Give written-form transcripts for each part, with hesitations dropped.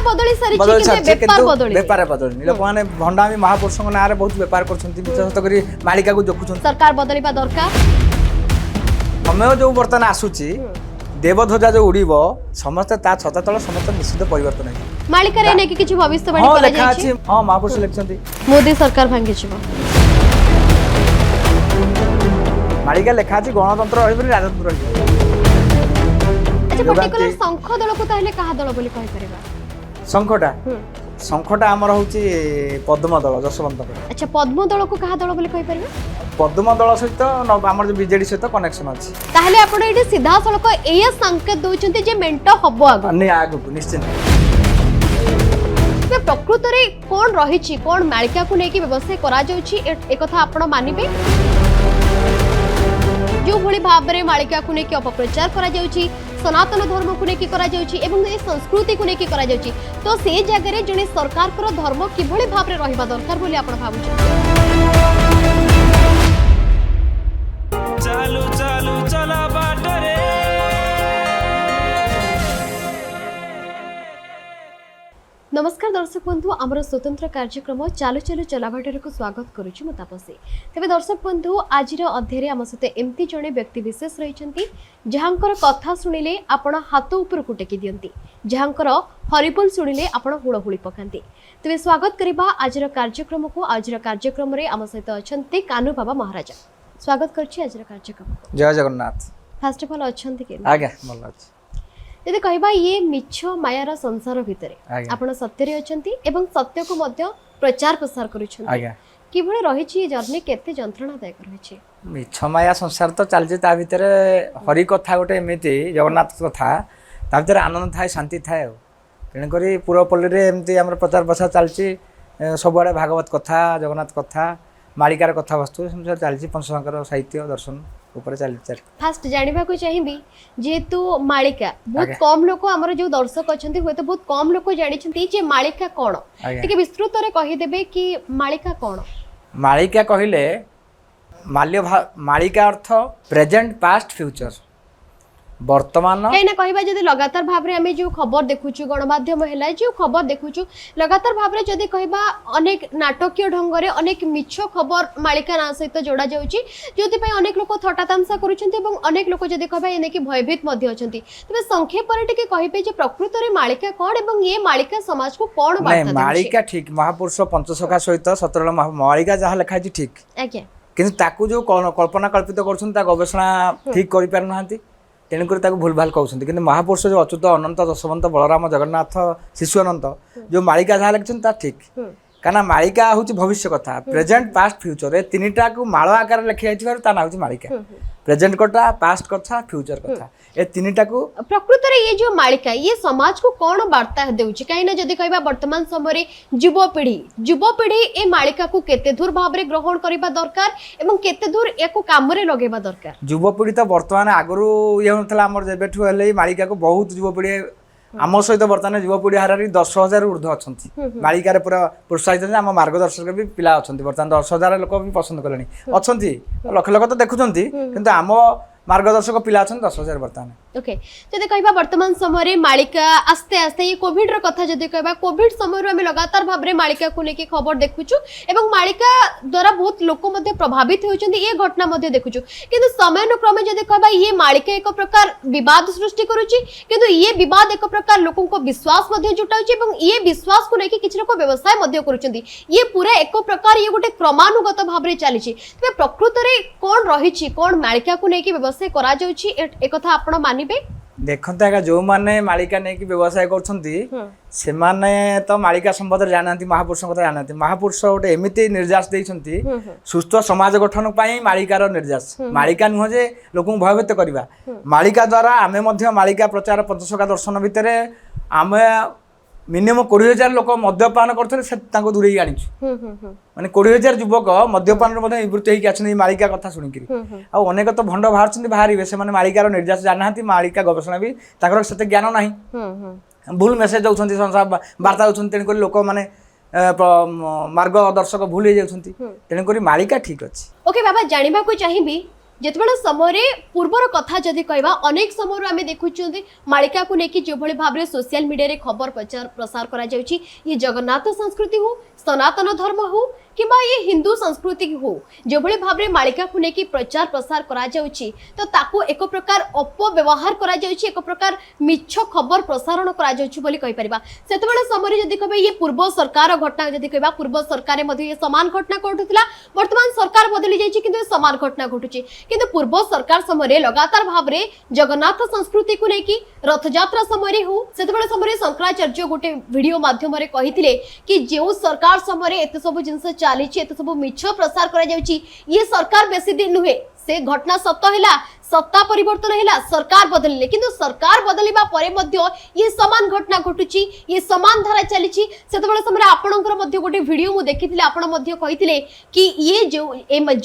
बदली सारी बेपार बदली बेपार बदलनी लोक माने भंडामी महापुरुष नाँ रे बहुत बेपार करछंती विशेषत करी मालिका को जोखुछंती सरकार बदलिबा दरकार समय जो बर्तमान आसुची देवध्वजा जो उड़ीब समस्त ता छता तल समस्त निश्चित परिवर्तन है मालिका रे ने किछि भविष्यवाणी हां करा लेखा अछि हां महापुरुष लिखछंती मोदी सरकार भांगी छिबो मालिका लेखा अछि गणतंत्र रहिबनि राजतंत्र रहिबनि अच्छा पर्टिकुलर संख दल को ताहले कहा दल बोली कहि परबा संखटा संखटा हमर होची पद्म दल जसवंत अच्छा पद्म दल को कहा दल बोली कहि परबा पद्म दल सहित हमर जो बीजेडी सहित कनेक्शन अछि ताहले आपण एठी सीधा सळक एया संकेत दोचंती जे मेंटो हबो आगो नै आगो निश्चित प्रकृत रे कोन रहिछि कोन मालिका को नेकी व्यवसाय करा जाउछि ए कथा आपण मानिबे जो भली भाव रे मालिका को नेकी अपप्रचार करा जाउछि सनातन धर्म को नेकी करा जाउछि एवं ए संस्कृति को नेकी करा जाउछि तो से जगह रे जने सरकार कर धर्म किभली भाव रे रहिबा दरकार बोली आपण भाबुछि चालू चालू चला बाट रे नमस्कार दर्शक बंधु आमर स्वतंत्र कार्यक्रम चालू चालू चलाभाटर को स्वागत करुछु म तापसी तेबे दर्शक बंधु आजिर अध्याय आम सहित एमती जड़े व्यक्ति विशेष रही जहाँकर कथा शुणिले आपण हाथ ऊपर को टेकी दियंती जहाँकर हरिबोल शुणिले आपण हुड़हुड़ी पकांती तेबे स्वागत करबा आजिर कार्यक्रम को आजिर कार्यक्रम रे आम सहित अछंती कानू बाबा महाराजा स्वागत करछि आजिर कार्यक्रम जय जगन्नाथ फर्स्ट ऑफ ऑल अछंती के आगे भल अछि यदि कहबा ये मिछ मायार संसार भितरे आपण सत्य रे अछंती एवं सत्य को मध्य प्रचार प्रसार करूछंती आगे किभळे रहिछि ये जर्नी केते जंत्रणादायक रहिछि मिछ माया संसार तो चलजे ता भितरे हरि कथा गोटे एमिति जगन्नाथ कथा ता भितरे आनंद थाए शांति थाए तेणु करी पूर्वपल्ली रे एमती हमर प्रचार प्रसार चलछि सबआडे भागवत कथा जगन्नाथ कथा मालिकार कथा वस्तु सब चलछि पंचशंकर साहित्य दर्शन ऊपर चल फास्ट जानिबा को चाहिबी जेतु मालिका बहुत कम लोक हमर जो दर्शक अछंती होय तो बहुत कम लोक जानि छंती जे मालिका कोन ठीक विस्तृत रे कहि देबे कि मालिका कोन मालिका कहिले मालिका अर्थ प्रेजेंट पास्ट फ्यूचर वर्तमान कहीं ना कहबा जदि लगातार भाव रे हमें जो खबर देखुछु गणमाध्यम हैला जो खबर देखुछु लगातार भाव रे जदि कहबा अनेक नाटकीय ढंग रे अनेक मिछ खबर मालिका ना सहित जोड़ा जाउची जोति पय अनेक लोक थटा तामसा करूछंती एवं अनेक लोक जदि कहबा एने कि भयभीत मध्ये अछंती तबे संक्षेप पर टिके कहिबे जे प्रकृत रे मालिका कोन एवं ये मालिका समाज को कोन बार्ता देछि मालिका ठीक महापुरुष पंचसखा सहित 17 मालिका जहा लिखा छि ठीक आज्ञा किंतु ताकू जो कल्पना कल्पित करछन ता गवेषणा ठीक करि पार नाहंती तेणुकर भूल भाल कहते कि महापुरुष जो अच्युत अनंत जशवंत बलराम जगन्नाथ शिशु अनंत जो मालिका जहाँ लिखिं ठीक क्या मालिका हूँ भविष्य कथा प्रेजेंट पास्ट फ्यूचर ए तीनटा को माल आकार लिखी जाइए ता ना हूँ मालिका प्रेजेंट कथा पास्ट कथा फ्यूचर कथा ए तीनटा को प्रकृत रे ये जो मालिका ये समाज को कौन वार्ता देउछि काई ना जदि कहबा वर्तमान समय युवपीढ़ी ए मालिका को केते दूर भाव रे ग्रहण करबा दरकार एवं केते दूर एको काम रे लगेबा दरकार युवपीढ़ी तो वर्तमान आगरू ये होतला हमर जेबेठु हेले मालिका को बहुत युवपीढ़ी आम सहित बर्तमान युवपीढ़ी हारारी 10,000 ऊर्ध्व अच्छा मालिकार पूरा प्रोत्साहित आम मार्गदर्शक भी पिला अच्छा बर्तमान 10,000 लोक भी पसंद कले अच्छा लक्ष लक्ष तो देखुंत कि आम मार्गदर्शक पिला अच्छा 10,000 बर्तमान ओके जदि कहबा वर्तमान समय मालिका आस्ते आस्ते ये कोविड रो कथा जदि कहबा कोविड समय आम लगातार भाव रे मालिका को लेके खबर देखुछु एवं मालिका द्वारा बहुत लोक मध्ये प्रभावित होउछन्ती ये घटना मध्ये देखुछु किंतु समयानुक्रमे जदि कहबा ये मालिका एक प्रकार विवाद सृष्टि करूछि किंतु ये विवाद एक प्रकार लोकन को विश्वास मध्ये जुटाउछि एवं ये विश्वास को लेके किछ लोक व्यवसाय मध्ये करूछन्ती ये पूरा एक प्रकार ये गोटे क्रमानुगत भाव रे चालिछि तबे प्रकृत रे कोन रहिछि कोन मालिका को लेके व्यवसाय करा जाउछि ए कथा आपण मानि देखते आगे जो मैंने मालिका नहीं व्यवसाय कर तो मालिका संबंध जाना महापुरुष कथा जाना महापुरुष गोटे एमती निर्देश देती सुस्थ समाज गठन मालिकार निर्देश मालिका नुह जे लोक भयभीत करवा मालिका द्वारा आम मालिका प्रचार पंचसखा दर्शन भितर आम मिनिमम 20,000 लोक मद्यपान करते दूरे आनीचु माने 20,000 युवक मद्यपान निवृत्त होगी मालिका कथा शुणिक अनेक तो भंड बाहर बाहर से मालिकार निर्देश जाना मालिका गवेषणा भी से ज्ञान ना भूल मेसेज दौरान संसार वार्ता दौरान तेणुक लोक मैंने मार्गदर्शक भूल हो जाती तेणुक मालिका ठीक अच्छे ओके बाबा जानवा चाहिए ଯେତେବେଳେ ସମୟରେ ପୂର୍ବର କଥା ଯଦି କହିବା ଅନେକ ସମୟରୁ ଆମେ ଦେଖୁଛନ୍ତି ମାଳିକାକୁ ନେଇକି ଯେଭଳି ଭାବରେ ସୋସିଆଲ ମିଡ଼ିଆରେ ଖବର ପ୍ରସାର କରାଯାଉଛି ଇଏ ଜଗନ୍ନାଥ ସଂସ୍କୃତି ହଉ ସନାତନ ଧର୍ମ ହଉ କିମ୍ବା ଇଏ ହିନ୍ଦୁ ସଂସ୍କୃତି ହଉ ଯେଭଳି ଭାବରେ ମାଳିକାକୁ ନେଇକି ପ୍ରଚାର ପ୍ରସାର କରାଯାଉଛି ତ ତାକୁ ଏକ ପ୍ରକାର ଅପବ୍ୟବହାର କରାଯାଉଛି ଏକ ପ୍ରକାର ମିଛ ଖବର ପ୍ରସାରଣ କରାଯାଉଛି ବୋଲି କହିପାରିବା ସେତେବେଳେ ସମୟରେ ଯଦି କହିବା ଇଏ ପୂର୍ବ ସରକାର ଘଟଣା ଯଦି କହିବା ପୂର୍ବ ସରକାରରେ ମଧ୍ୟ ଇଏ ସମାନ ଘଟଣା ଘଟୁଥିଲା ବର୍ତ୍ତମାନ ସରକାର ବଦଳି ଯାଇଛି କିନ୍ତୁ ଏ ସମାନ ଘଟଣା ଘଟୁଛି କିନ୍ତୁ ପୂର୍ବ ସରକାର ସମୟରେ ଲଗାତାର ଭାବରେ ଜଗନ୍ନାଥ ସଂସ୍କୃତିକୁ ନେଇକି ରଥଯାତ୍ରା ସମୟରେ ହଉ ସେତେବେଳେ ସମୟରେ ଶଙ୍କରାଚାର୍ଯ୍ୟ ଗୋଟେ ଭିଡିଓ ମାଧ୍ୟମରେ କହିଥିଲେ କି ଯେଉଁ ସରକାର ସମୟରେ ଏତେ ସବୁ ଜିନିଷ ଚାଲିଛି ଏତେ ସବୁ ମିଛ ପ୍ରସାର କରାଯାଉଛି ଇଏ ସରକାର ବେଶୀ ଦିନ ନୁହେଁ ସେ ଘଟଣା ସତ ହେଲା सत्ता परिवर्तन है सरकार बदलिले किंतु सरकार बदलिबा परे मध्य ये समान घटना घटुची ये समान धारा चली सेतबेले समय आपणकर मध्य गोटे वीडियो मु देखिथिले आपण मध्य कहिथिले कि ये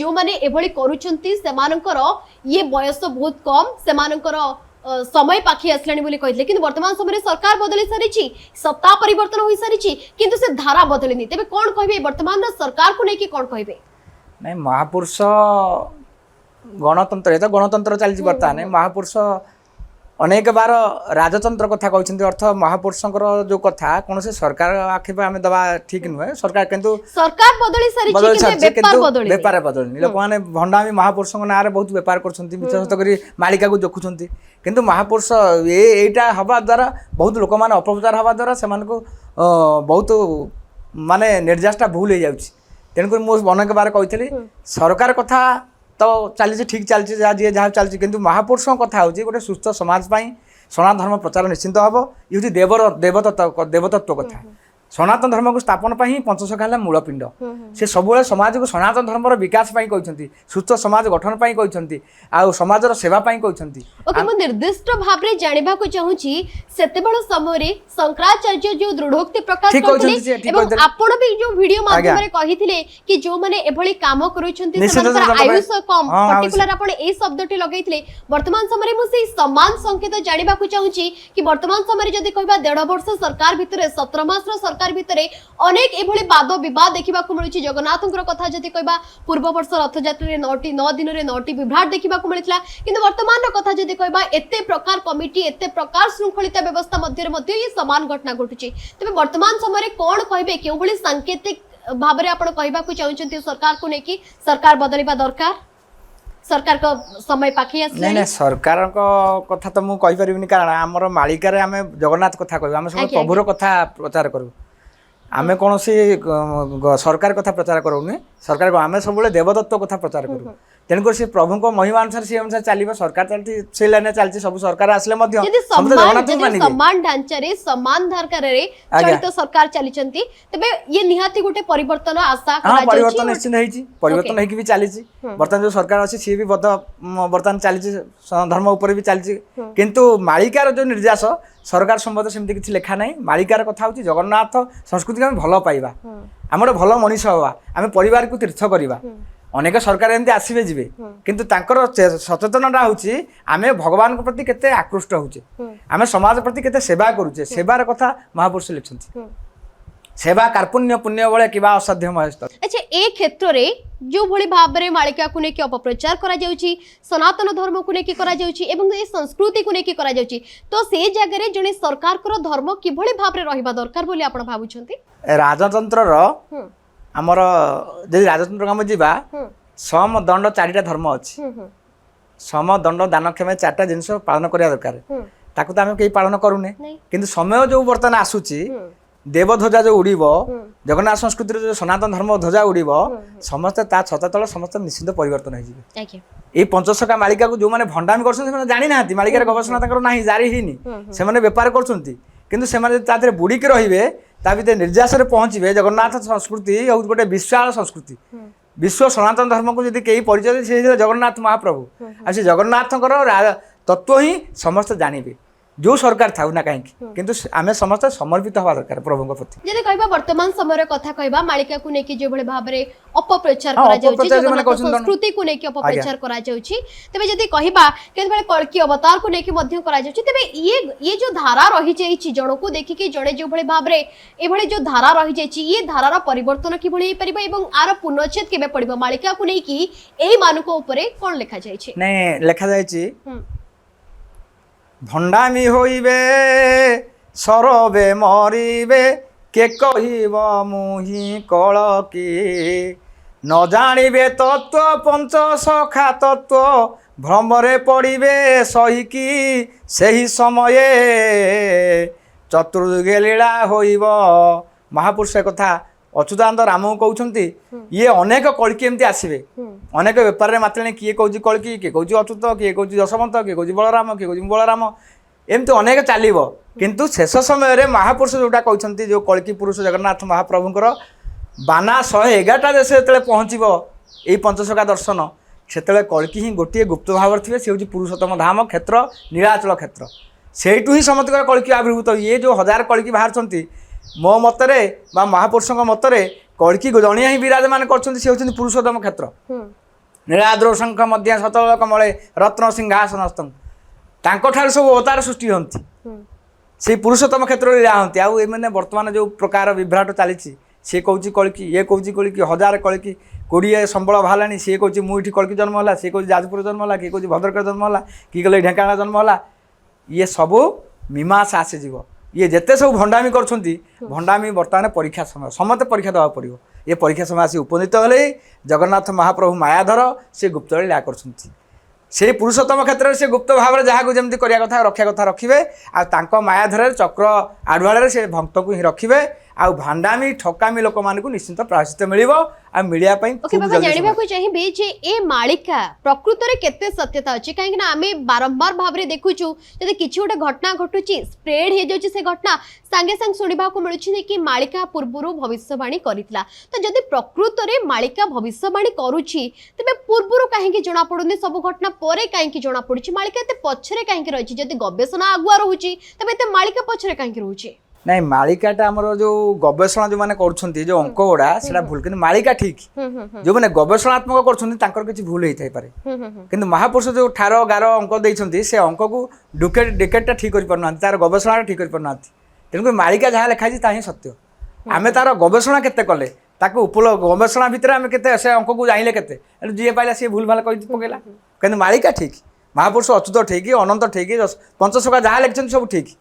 जो माने एभली करूछंती सेमानकर ये बयस बहुत कम सेमानकर समय पाखी आसलानी बोली कहिथिले किंतु वर्तमान समय सरकार बदली सारिची सत्ता परिवर्तन होई सारिची किंतु से धारा बदलिनी तेबे कोन कहबे वर्तमान सरकार को नेकी कोन कहबे नहीं महापुरुष गणतंत्र तो गणतंत्र चलती बर्तमान महापुरुष अनेक बार राजतंत्र कथा कहते अर्थ महापुरुषंकर जो कथा कौन से सरकार आखिर आम दवा ठीक नुहे सरकार किंतु सरकार बदली बेपार बदलनी लोक मैंने भंडामी महापुरुष ना बहुत बेपार कर मालिका को जोखुंट किंतु महापुरुष येटा हवा द्वारा बहुत लोक मैंने अपप्रचार हवा द्वारा से बहुत माने निर्यासटा भूल हो जाऊँगी तेणुक मुझे अनेक बार कही सरकार कथा तो चली ठीक चलती जहाँ चलती किंतु महापुरुषों कथा हूँ गोटे सुस्थ समाज सनातन धर्म प्रचार निश्चिंत हम ये देवतत्व कथा सनातन धर्म को स्थापन पर ही पंचसखा है मूलपिंड से सब समाज को सनातन धर्म विकास कहते सुस्थ समाज गठन कहते आउ समाजर सेवा कहते ओके मु निर्दिष्ट भाव में जानवा को चाहूची सेतेबेल समय शंकराचार्य जो दृढ़ोक्ति प्रकाश करथिले एवं आपण भी जो वीडियो माध्यम रे कहिथिले कि जो माने एभली काम करूछंती समाजर आयुष कम पर्टिकुलर आपण ए शब्दटी लगैथिले वर्तमान समय मु से समान संकेत जानवा को चाहूची कि वर्तमान समय जदी कहबा 1.5 वर्ष सरकार भितरे 17 मास रो सरकार भितरे अनेक एभली वाद विवाद देखा मिलूँ जगन्नाथंकर कथा जदि कहबा पूर्व वर्ष रथयात्रा 9 दिन में 9टी विभ्राट देखा मिलता किंतु वर्तमान कथा जदि कहबा एते प्रकार कमिटी एते प्रकार श्रृंखलित व्यवस्था मध्य ये समान घटना घटुची तेज वर्तमान समय कौन कहे क्यों भली सांकेतिक भाव में आप कहवाक चाहते सरकार को लेकिन सरकार बदलवा दरकार सरकार का समय पाखी नहीं नहीं सरकार कथा तो मुझे कहीपरि कारण आमर मालिकार आम जगन्नाथ कथा कह आम सब प्रभुर कथा प्रचार करूँ आम कौन सरकार कथा प्रचार करूनी सरकार आम सब देवदत्त कथा प्रचार करूँ तेणुकर से प्रभु को महिमा अनुसार सी अनुसार चलो सरकार चलती से लाइन चलती सब सरकार आसले समान ढांचारे समान धारकारे चलित सरकार चली तेबे ये निहाती गोटे परिवर्तन आशा परिवर्तन निश्चित होती परिवर्तन होगी भी चली बर्तमान जो सरकार अच्छी सी भी बर्तमान चली धर्म उपर भी चली किंतु मालिकार जो निर्यास सरकार संबंध सेमती किसी लेखा ना मालिकार कथा हूँ जगन्नाथ संस्कृति आम भल पाइबा आम भल मनीष हवा आम परिवार को तीर्थ करवा अनेक सरकार एमती आसबे जी किंतु तांकर सचेतनता हूँ आम भगवान प्रति केते आकृष्ट होचे आम समाज प्रति केते सेवा करुचे सेवार कथा महापुरुष लिखते सेवा कार्पुण्य पुण्य बड़े कि असाध्य महेश अच्छा ए क्षेत्र रे जो भली भाव में मालिका को लेकिन अपप्रचार करा जाउची सनातन धर्म को लेकिन करा जाउची एवं ए संस्कृति को लेकिन करा जाउची तो से जगह रे जने सरकार को धर्म किभली भाव में रहिबा दरकार बोली आपण भाबुछंती राजतंत्र रो आमर जदि राजतंत्र काम जीवा सम दंड 4टा धर्म अच्छी सम दंड दानक्षम 4टा जिनस पालन करिया दरकार ताकू तो आम कहीं पालन करूने किंतु समय जो बर्तमान आसूची देवध्वजा जो उड़ीब जगन्नाथ संस्कृति जो सनातन धर्म ध्वजा उड़ीब समस्ते ता छता तल समस्त निश्चित परिवर्तन हो ये पंचसखा मालिका को जो मैंने भंडामी कर जानी ना मालिकार गवेषणा ना जारी ही से बेपार कर बुड़ीक रे ता भर निर्यास पहुँचे जगन्नाथ संस्कृति गोटे विशाल संस्कृति विश्व सनातन धर्म को जब कहीं परिचय से जगन्नाथ महाप्रभु आ जगन्नाथ तत्व ही समस्त जानवे जो सरकार थाउ ना कहीं किंतु आमे समस्त समर्पित हवा दरकार प्रभु प्रति। जदि कहबा वर्तमान समय कथा कहबा मालिका को नेकी जे भले भाबरे अपप्रचार हाँ, करा जाउची अपप्रचार जगन्नाथ कहउछन संस्कृति को नेकी अपप्रचार करा जाउची तबे जदि कहबा केन बेले कल्की अवतार को नेकी मध्य करा जाउची तबे ये जो धारा रही जाइछि जणो को देखि कि जणे जो भले भाबरे ए भले जो धारा रही जाइछि ये धारार परिवर्तन कि भले परिबा एवं आर पुनच्छेद केबे पड़िबो मालिका को नेकी एही मानुको ऊपरे कोन लिखा जाइछि नै लेखा जाइछि भंडामी होइबे सरबे मरिबे के कहिब मुहि कलकी न जानिबे तत्व पंच सखा तत्व भ्रमरे पड़िबे सहिकी सही समये चतुर्युगे लीला होइब। महापुरुष कथा अच्युतानंद राम कहते ये अनेक कलकी एमती आसवे अनेक बेपार मात्र किए कौच कलकी किए कौच अच्युत किए कौच दशमंत किए कौच बलराम किए कौच बलराम एमती अनेक चलो किंतु शेष समय महापुरुष जोटा कहते जो कलकी पुरुष जगन्नाथ महाप्रभुंर बाना 111टा देश जो पहुँचब यही पंचसखा दर्शन से कलकी ही गोटे गुप्त भाव थे सी हूँ पुरुषोत्तम धाम क्षेत्र नीलाचल क्षेत्र सेठू ही समस्त कलकी आविर्भूत ये जो 1000 कलकी बाहर मो मतरे बा महापुरुषों मतरे कलकी जणिया ही विराजमान कर पुरुषोत्तम क्षेत्र नीलाद्रौ शंख मध्य शतल कमले रत्न सिंहासनस्थ ठार सब अवतार सृष्टि होती से पुरुषोत्तम क्षेत्र लीला होती आउ एम बर्तमान जो प्रकार विभ्राट चली सी कौच कलकी ये कौच कलकी 1000 कलकी 20 संबल बाहर सी कौच मुझे कलकी जन्म है सी कौच जाजपुर जन्म है कि कौच भद्रक जन्म है कि कहले ढेंकानाल जन्म है ये सबू मीमांसा आसीज ये जिते सब भंडामी कर बर्तमान परीक्षा समय समस्त परीक्षा देवा पड़ो ये परीक्षा समय आसी उपनीत हेले जगन्नाथ महाप्रभु मायाधर से गुप्त लीला कर पुरुषोत्तम क्षेत्र में से गुप्त भाव जहाँ जमी रखा कथा रखिए आ मायाधर चक्र आड़ुआड़े से भक्त को ही रखिए आ भांडामी ठकामी लोक मान निश्चित प्रायश्चित मिलिबो आ मिलिया पई ओके बाबा जानिबा को चाहिबे जे ए मालिका प्रकृत रे केते सत्यता अछि काहे ना आमे बारंबार भाबरे देखुछु जदि किछि गोटे घटना घटुची स्प्रेड हे जाउची से घटना संगे संग सुनिबा को मिलुछि कि मालिका पूर्वरु भविष्यवाणी करितला तो जदि प्रकृत रे मालिका भविष्यवाणी करूछि तबे पूर्वरु काहे कि जणा पडुनी सब घटना परे काहे कि जणा पडुछि मालिका एते पछरे काहे कि रहिछि जदि गवेषणा आगुआ रहुछि तबे एते मालिका पछरे काहे कि रहुछि नहीं मालिकाटा आमर जो गवेषणा जो मैंने कर जो अंक गुड़ा से भूल कि मालिका ठीक जो मैंने गवेषणात्मक कर भूल होता है कि महापुरुष जो ठार गार अंक देते से अंक को डिकेटटा ठीक कर तार गवेषणा ठीक कर तेणुक मालिका जहाँ लिखाई ही सत्य आम तार गवेषणा केते कले ताको गवेषणा भितर आम के अंक को जाइले के जी पाइला सी भूल भाल कही पकेला कि मालिका ठीक महापुरुष अच्युत ठीक अनंत ठीक पंचसखा जहाँ लिखते सब ठीक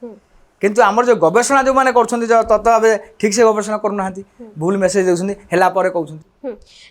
किंतु आमर जो गवेषणा जो मैंने कर तत्व भाव ठीक से गवेषणा करना भूल मेसेज कहते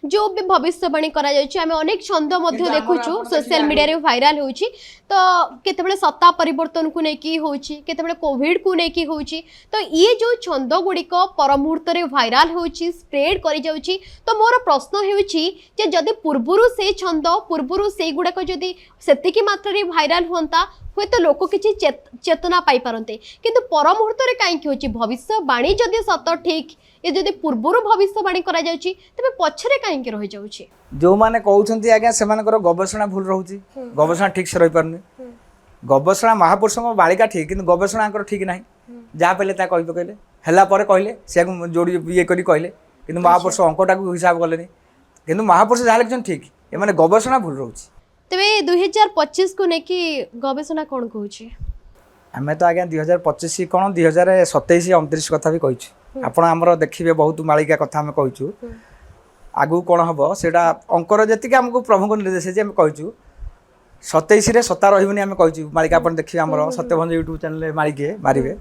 जो भी भविष्यवाणी करा जाउछि आमे अनेक छंद मध्ये देखुछु सोशल मीडिया रे वायरल होउछि तो केतेबेले सत्ता परिवर्तन को नेकी होउछि केतेबेले कोविड को नेकी होउछि तो ये जो छंद गुड़िक पर मुहूर्त रे वायरल होउछि स्प्रेड करि जाउछि तो मोर प्रश्न हेउछि जे जदि पूर्वरु से छंद पूर्वरु से गुड़ाक जदि सेतिकी मात्रा रे वायरल होंता हुए तो लोक किछि चेतना पाई पारंते किंतु पर मुहूर्त रे काहे कि होछि भविष्यवाणी जदि सत ठीक ये जदि पूर्वरु भविष्यवाणी करा जाउछि तबे पछरे काहे कि रहि जाउछि जो माने कहउछंती आज्ञा सेमानकर गवेषणा भूल रहउछि गवेषणा ठीक से रहि पारनी गवेषणा महापुरुषों बालिका ठीक किंतु गवेषणा ठीक नाही जहाँ पहले ता कहि पकैले हला परे कहले से जोड़ी ये करी कहले किंतु महापुरुष अंकटा को हिसाब कलेनी किंतु महापुरुष जहाँ लिखछन ठीक ए माने गवेषणा भूल रहउछि तबे 2025 को नेकी गवेषणा कोन कहउछि आमे तो आज्ञा 2025 कौन 2027 29 कथा भी कही आपण आमर देखिए बहुत मालिका कथा आम कहूँ आगू कौन हम से अंकर जी आमको प्रभु निर्देश जे कहूँ 27 रे सत्ता रही आम कहूँ मालिका आप देखिए आम सत्यभंज यूट्यूब चैनल मारिके मारे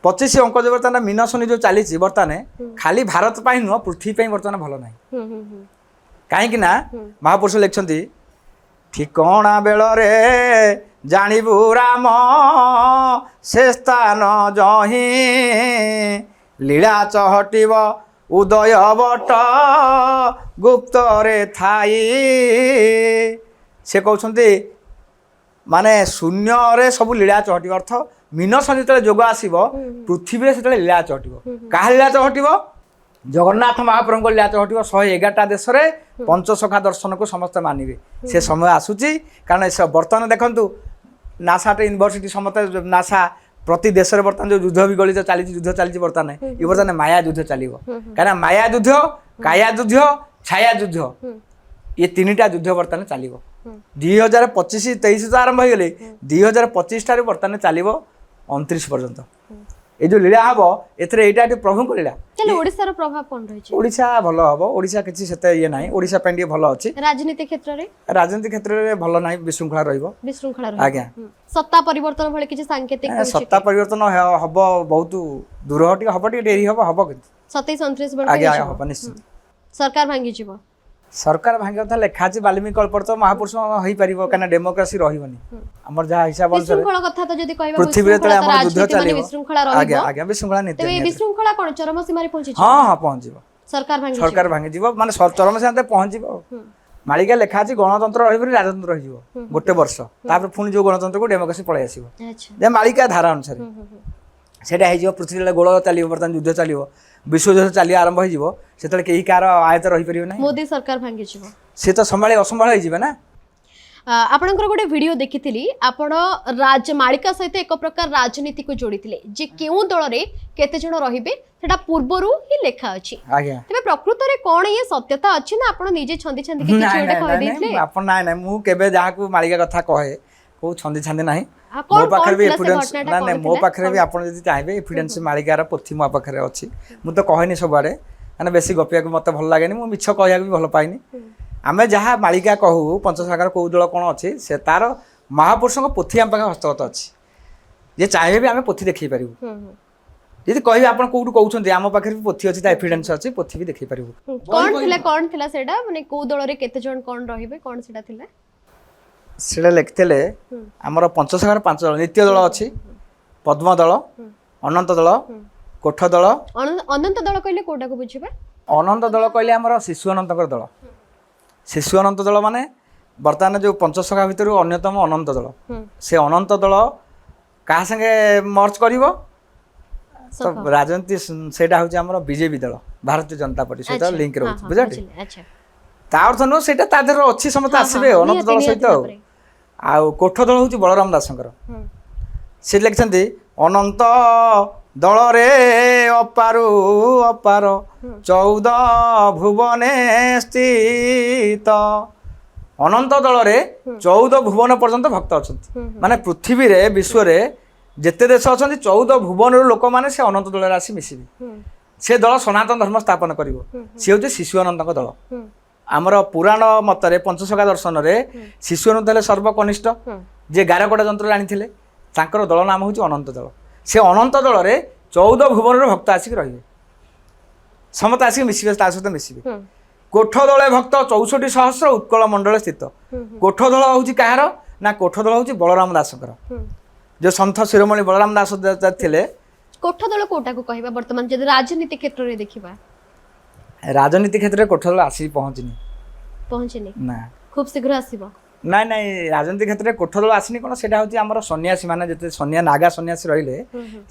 25 अंक जो बर्तमान मीनशनि जो चली बर्तमान खाली भारत पर नुह पृथ्वी पर बर्तमान भल ना कहीं महापुरुष लिखते ठिकणा बेल रे जानिबु राम से स्थान जही लीला चहटिब उदय बट गुप्त रे थाई से कहते माने शून्य रे सब लीला चहटिब अर्थ मीनशनि जो जोग आसब पृथ्वी से लीला चहटिब क्या लीला चहटिब जगन्नाथ महाप्रभु लीला चहटिब 111टा देश में पंचसखा दर्शन को समस्त मानिबे से समय आसूची कारण बर्तमान देखंतु नासाटे यूनिवर्सिटी समते नासा प्रति देश में बर्तमान जो युद्ध विगलित चली युद्ध चली बर्तमान ये बर्तमान माया युद्ध चलो कहीं माया युद्ध काया युद्ध छाया युद्ध ये तीनटा युद्ध बर्तमान चलो 2025-23 तो आरंभ हो गले 2025 ठार बर्तमान चलो 29 पर्यंत ये जो लीला हम एटा प्रभु को लीला चलो ओडिसा प्रभाव कौन रही ओडिशा भल हम ओडिशा किसी से ये ना ओडिशा पे भल अच्छी राजनीति क्षेत्र में राजनीति क्षेत्र में भल ना विशृंखला विशृंखला आज्ञा सत्ता परिवर्तन भले किसी सांकेतिक सत्ता परिवर्तन हम बहुत दूर हम डेरी हम कि 27-29 आज्ञा हम निश्चित सरकार भांगी जीव सरकार भांगे था लिखा ଅଛି ବାଲ୍ମୀକି କଳ୍ପର ତ ମହାପୁରୁଷ ହେଇପାରିବ କାରଣ ଡେମୋକ୍ରାସି ରହିବନି ଆମର ଯାହା ହିସାବ ଅନୁସାରେ ବିଶୃଙ୍ଖଳା କଥା ତ ଯଦି କହିବା ପୃଥିବୀରେ ତଳେ ଆମର ଯୁଦ୍ଧ ଚାଲିବ ବିଶୃଙ୍ଖଳା ରହିବ ଆଜ୍ଞା ଆଜ୍ଞା ବିଶୃଙ୍ଖଳା ନୀତି ତେବେ ବିଶୃଙ୍ଖଳା କୋଣ ଚରମ ସୀମାରେ ପହଞ୍ଚିଛି ହଁ ହଁ ପହଞ୍ଚିବ ସରକାର ଭାଙ୍ଗି ଯିବ ମାନେ ଚରମ ସୀମାରେ ପହଞ୍ଚିବ ମାଳିକା ଲେଖା ଅଛି ଗଣତନ୍ତ୍ର ରହିବନି ରାଜତନ୍ତ୍ର ରହିଯିବ ଗୋଟେ ବର୍ଷ ତାପରେ ପୁଣି ଯୋଉ ଗଣତନ୍ତ୍ରକୁ ଡେମୋକ୍ରାସି ପଳେଇ ଆସିବ ଯେ ମାଳିକା ଧାରା ଅନୁସାରେ ସେଟା ହେଇଯିବ ପୃଥିବୀରେ ଗୋଳ ଚାଲିବ ବର୍ତ୍ତମାନ ଯୁଦ୍ଧ ଚାଲିବ विश्वयुद्ध चली आरंभ हो कहीं कार आयत रहीपर ना मोदी सरकार भांगी सी तो संभाली असंभाल हो ना आपणकर गोटे वीडियो देखी आपण मालिका सहित एक प्रकार राजनीति को जोड़ी जे केउ दल रे केते जण रहिबे सेटा पूर्वरु ही लेखा अछि आज्ञा तबे प्रकृत रे कोन ये सत्यता अछि ना आपण निजे छंदी छंदी के किछ ओटे कहि देथले आपण नाय नाय मु केबे जाहा को मालिका कथा कहे को छंदी छंदी नाही मो पाखरे भी एविडेंस ना ना मो पाखरे भी आपण जदी चाहेबे एविडेंस मालिकार पोथी मो पाखरे अछि मु तो कहनी सब आडे माने बेसी गपिया को मते भल लागेनी मु मिछ कहया भी भल पाइनी आमे जहाँ मालिका कहू पंचसागर कौ दल कौन अच्छी से तार महापुरुष पोथी आम पाखे हस्तगत अच्छी जे चाहिए भी आम पोथी देखी पारू जी कहे आप कौटू कहते आम पाखे भी पोथी अच्छी एविडेंस अच्छी पोथी भी देखी पारू कौन थिला सेडा माने को दल रे केते जण कोन रहिबे कोन सेडा थिला सेडा लिखिले आमर पंचसागर 5 दल नित्य दल अच्छी पद्म दल अनंत दल कोठ दल अनंत दल कहले कोटा को बुझिबे अनंत दल कहले आमर शिशु अनंतर दल शिशु अनंत दल माने बर्तमान जो पंचसखा भितर अन्यतम अनंत दल से अनंत दल क्या संगे मर्ज कर राजनीति सेटा हूँ आम बीजेपी दल भारतीय जनता पार्टी सहित लिंक रही बुझे अर्थ नुह से अच्छी समस्त आसवे अनंत दल सहित आउ कोठ दल हूँ बलराम दासंकर से लिखिं अनंत दल रे अपारु अपार 14 भुवने स्थित अनंत दल रे 14 भुवन पर्यंत भक्त अच्छा माने पृथ्वी रे विश्व रे जेते देश अच्छा 14 भुवन लोक माने से अनंत दल आसी मिसिबे से दल सनातन धर्म स्थापन करिवो से होजे शिशु अनंत दल आमर पुराण मतरे पंचसखा दर्शन रे शिशु अनंत हेले सर्वकनिष्ठ जे गारकोटा जंत्र जानिथिले तांकर दल नाम होची अनंत दल से अनंत दल रे 14 भुवन भक्त आसिक रहिबे समस्त आसिक मिसिबे ता सहित मिसिबे कोठ दल भक्त 64,000 उत्कल मंडल स्थित कोठ दल हूँ कहार ना कोठ दल हूँ बलराम दासकर जो सन्थ शिरोमणि बलराम दास थे कोठ दल कोटा को कहबा वर्तमान जदि राजनीति क्षेत्र रे देखिबा राजनीति क्षेत्र में कोठ दल आसी पहुँचनी ना खूब शीघ्र आसीबो ना ना राजनीति क्षेत्र में कोठ दल आसनी कौन सेटा हूँ आमर सन्यासी माने जते सन्या नागा सन्यासी रहिले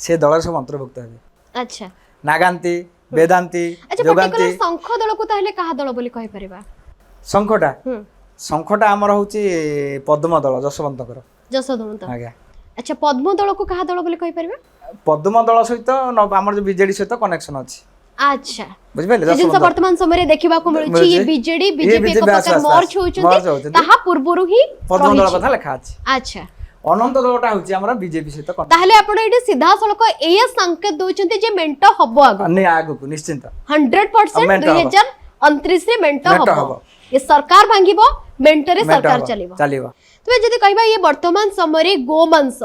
से दल सब अंतर्भुक्त हेबे अच्छा नागांती वेदांती जोगांती शंख दल को ताहले कहा दल बोली कहि परिबा शंखटा आमर हूँ पद्म दल जशवंतकर जशवंत आज्ञा अच्छा पद्म दल को कहा दल बोली कहि परिबा पद्म दल सहित आमर जो बीजेडी सहित कनेक्शन अछि अच्छा बुझिबेले जिन वर्तमान समय देखिबा को मिलुची ये बीजेडी बीजेपी एक प्रकार मर्ज होउचंती ताहा पूर्वरु ही पद्म दल कथा लिखा अछि अच्छा अनंत दलटा होची हमरा बीजेपी सहित ताहले आपण एडी सीधा सळक एया संकेत दोचंती जे मेंट हबो आगो नै आगो को निश्चिंत 100% 2029 रे मेंट हबो ये सरकार भांगिबो मेंट रे सरकार चलिबो तबे जदी कहबा ये वर्तमान समय रे गोवंश